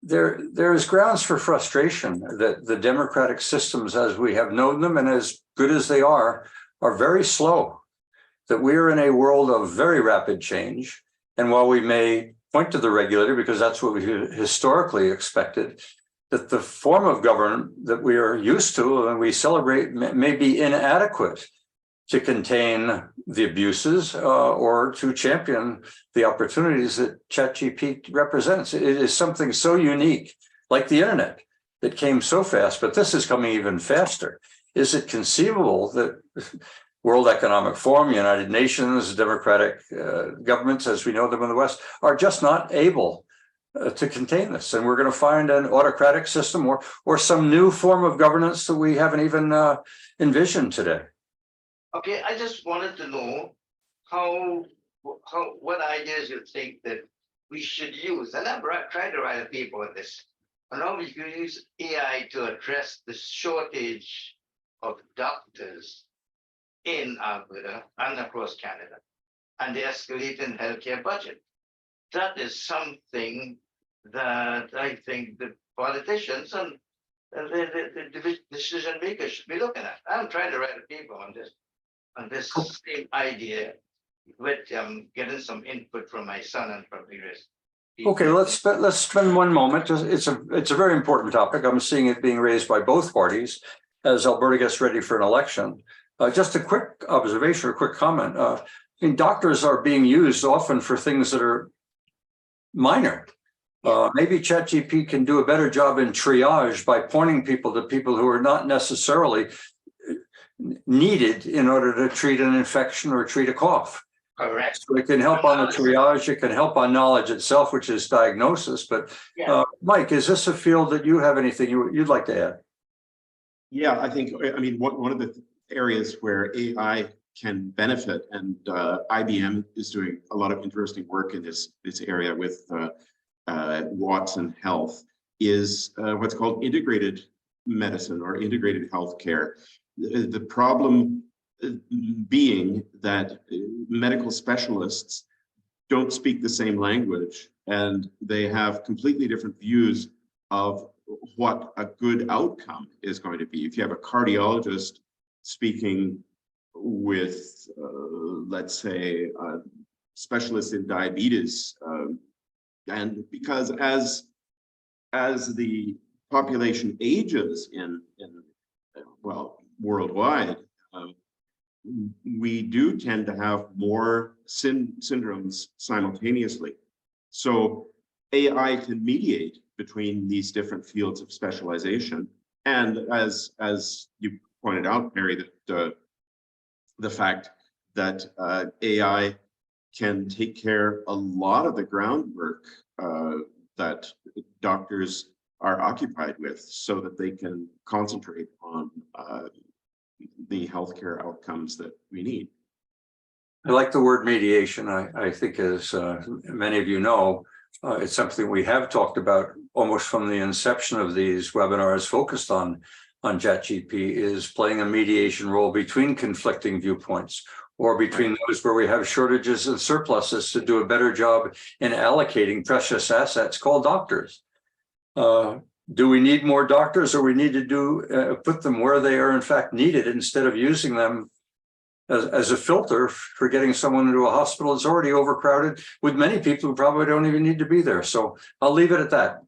There's grounds for frustration that the democratic systems, as we have known them and as good as they are very slow. That we're in a world of very rapid change. And while we may point to the regulator, because that's what we historically expected, that the form of government that we are used to and we celebrate may be inadequate to contain the abuses or to champion the opportunities that ChatGPT represents. It is something so unique, like the internet, that came so fast, but this is coming even faster. Is it conceivable that World Economic Forum, United Nations, democratic governments as we know them in the West are just not able to contain this? And we're going to find an autocratic system or some new form of governance that we haven't even envisioned today. Okay, I just wanted to know what ideas you think that we should use. And I've tried to write a paper on this. And how we could use AI to address the shortage of doctors in Alberta and across Canada, and the escalating healthcare budget. That is something that I think the politicians and the decision makers should be looking at. I'm trying to write a paper on this same idea, with getting some input from my son and from various people. Okay, let's spend one moment. It's a very important topic. I'm seeing it being raised by both parties as Alberta gets ready for an election. Just a quick observation or quick comment. I mean, doctors are being used often for things that are minor. Maybe ChatGPT can do a better job in triage by pointing people to people who are not necessarily needed in order to treat an infection or treat a cough. Correct. So it can help on the triage, it can help on knowledge itself, which is diagnosis. But Mike, is this a field that you have anything you'd like to add? Yeah, I mean, one of the areas where AI can benefit, and IBM is doing a lot of interesting work in this area with Watson Health, is what's called integrated medicine or integrated healthcare. The problem being that medical specialists don't speak the same language, and they have completely different views of what a good outcome is going to be. If you have a cardiologist speaking with, let's say, a specialist in diabetes, and because as the population ages well, worldwide, we do tend to have more syndromes simultaneously. So AI can mediate between these different fields of specialization. And as you pointed out, Perry, that the fact that AI can take care a lot of the groundwork that doctors are occupied with, so that they can concentrate on the healthcare outcomes that we need. I like the word mediation. I think, as many of you know, it's something we have talked about almost from the inception of these webinars focused on ChatGPT, is playing a mediation role between conflicting viewpoints, or between those where we have shortages and surpluses, to do a better job in allocating precious assets called doctors. Do we need more doctors, or we need to put them where they are in fact needed, instead of using them as a filter for getting someone into a hospital that's already overcrowded with many people who probably don't even need to be there? So I'll leave it at that.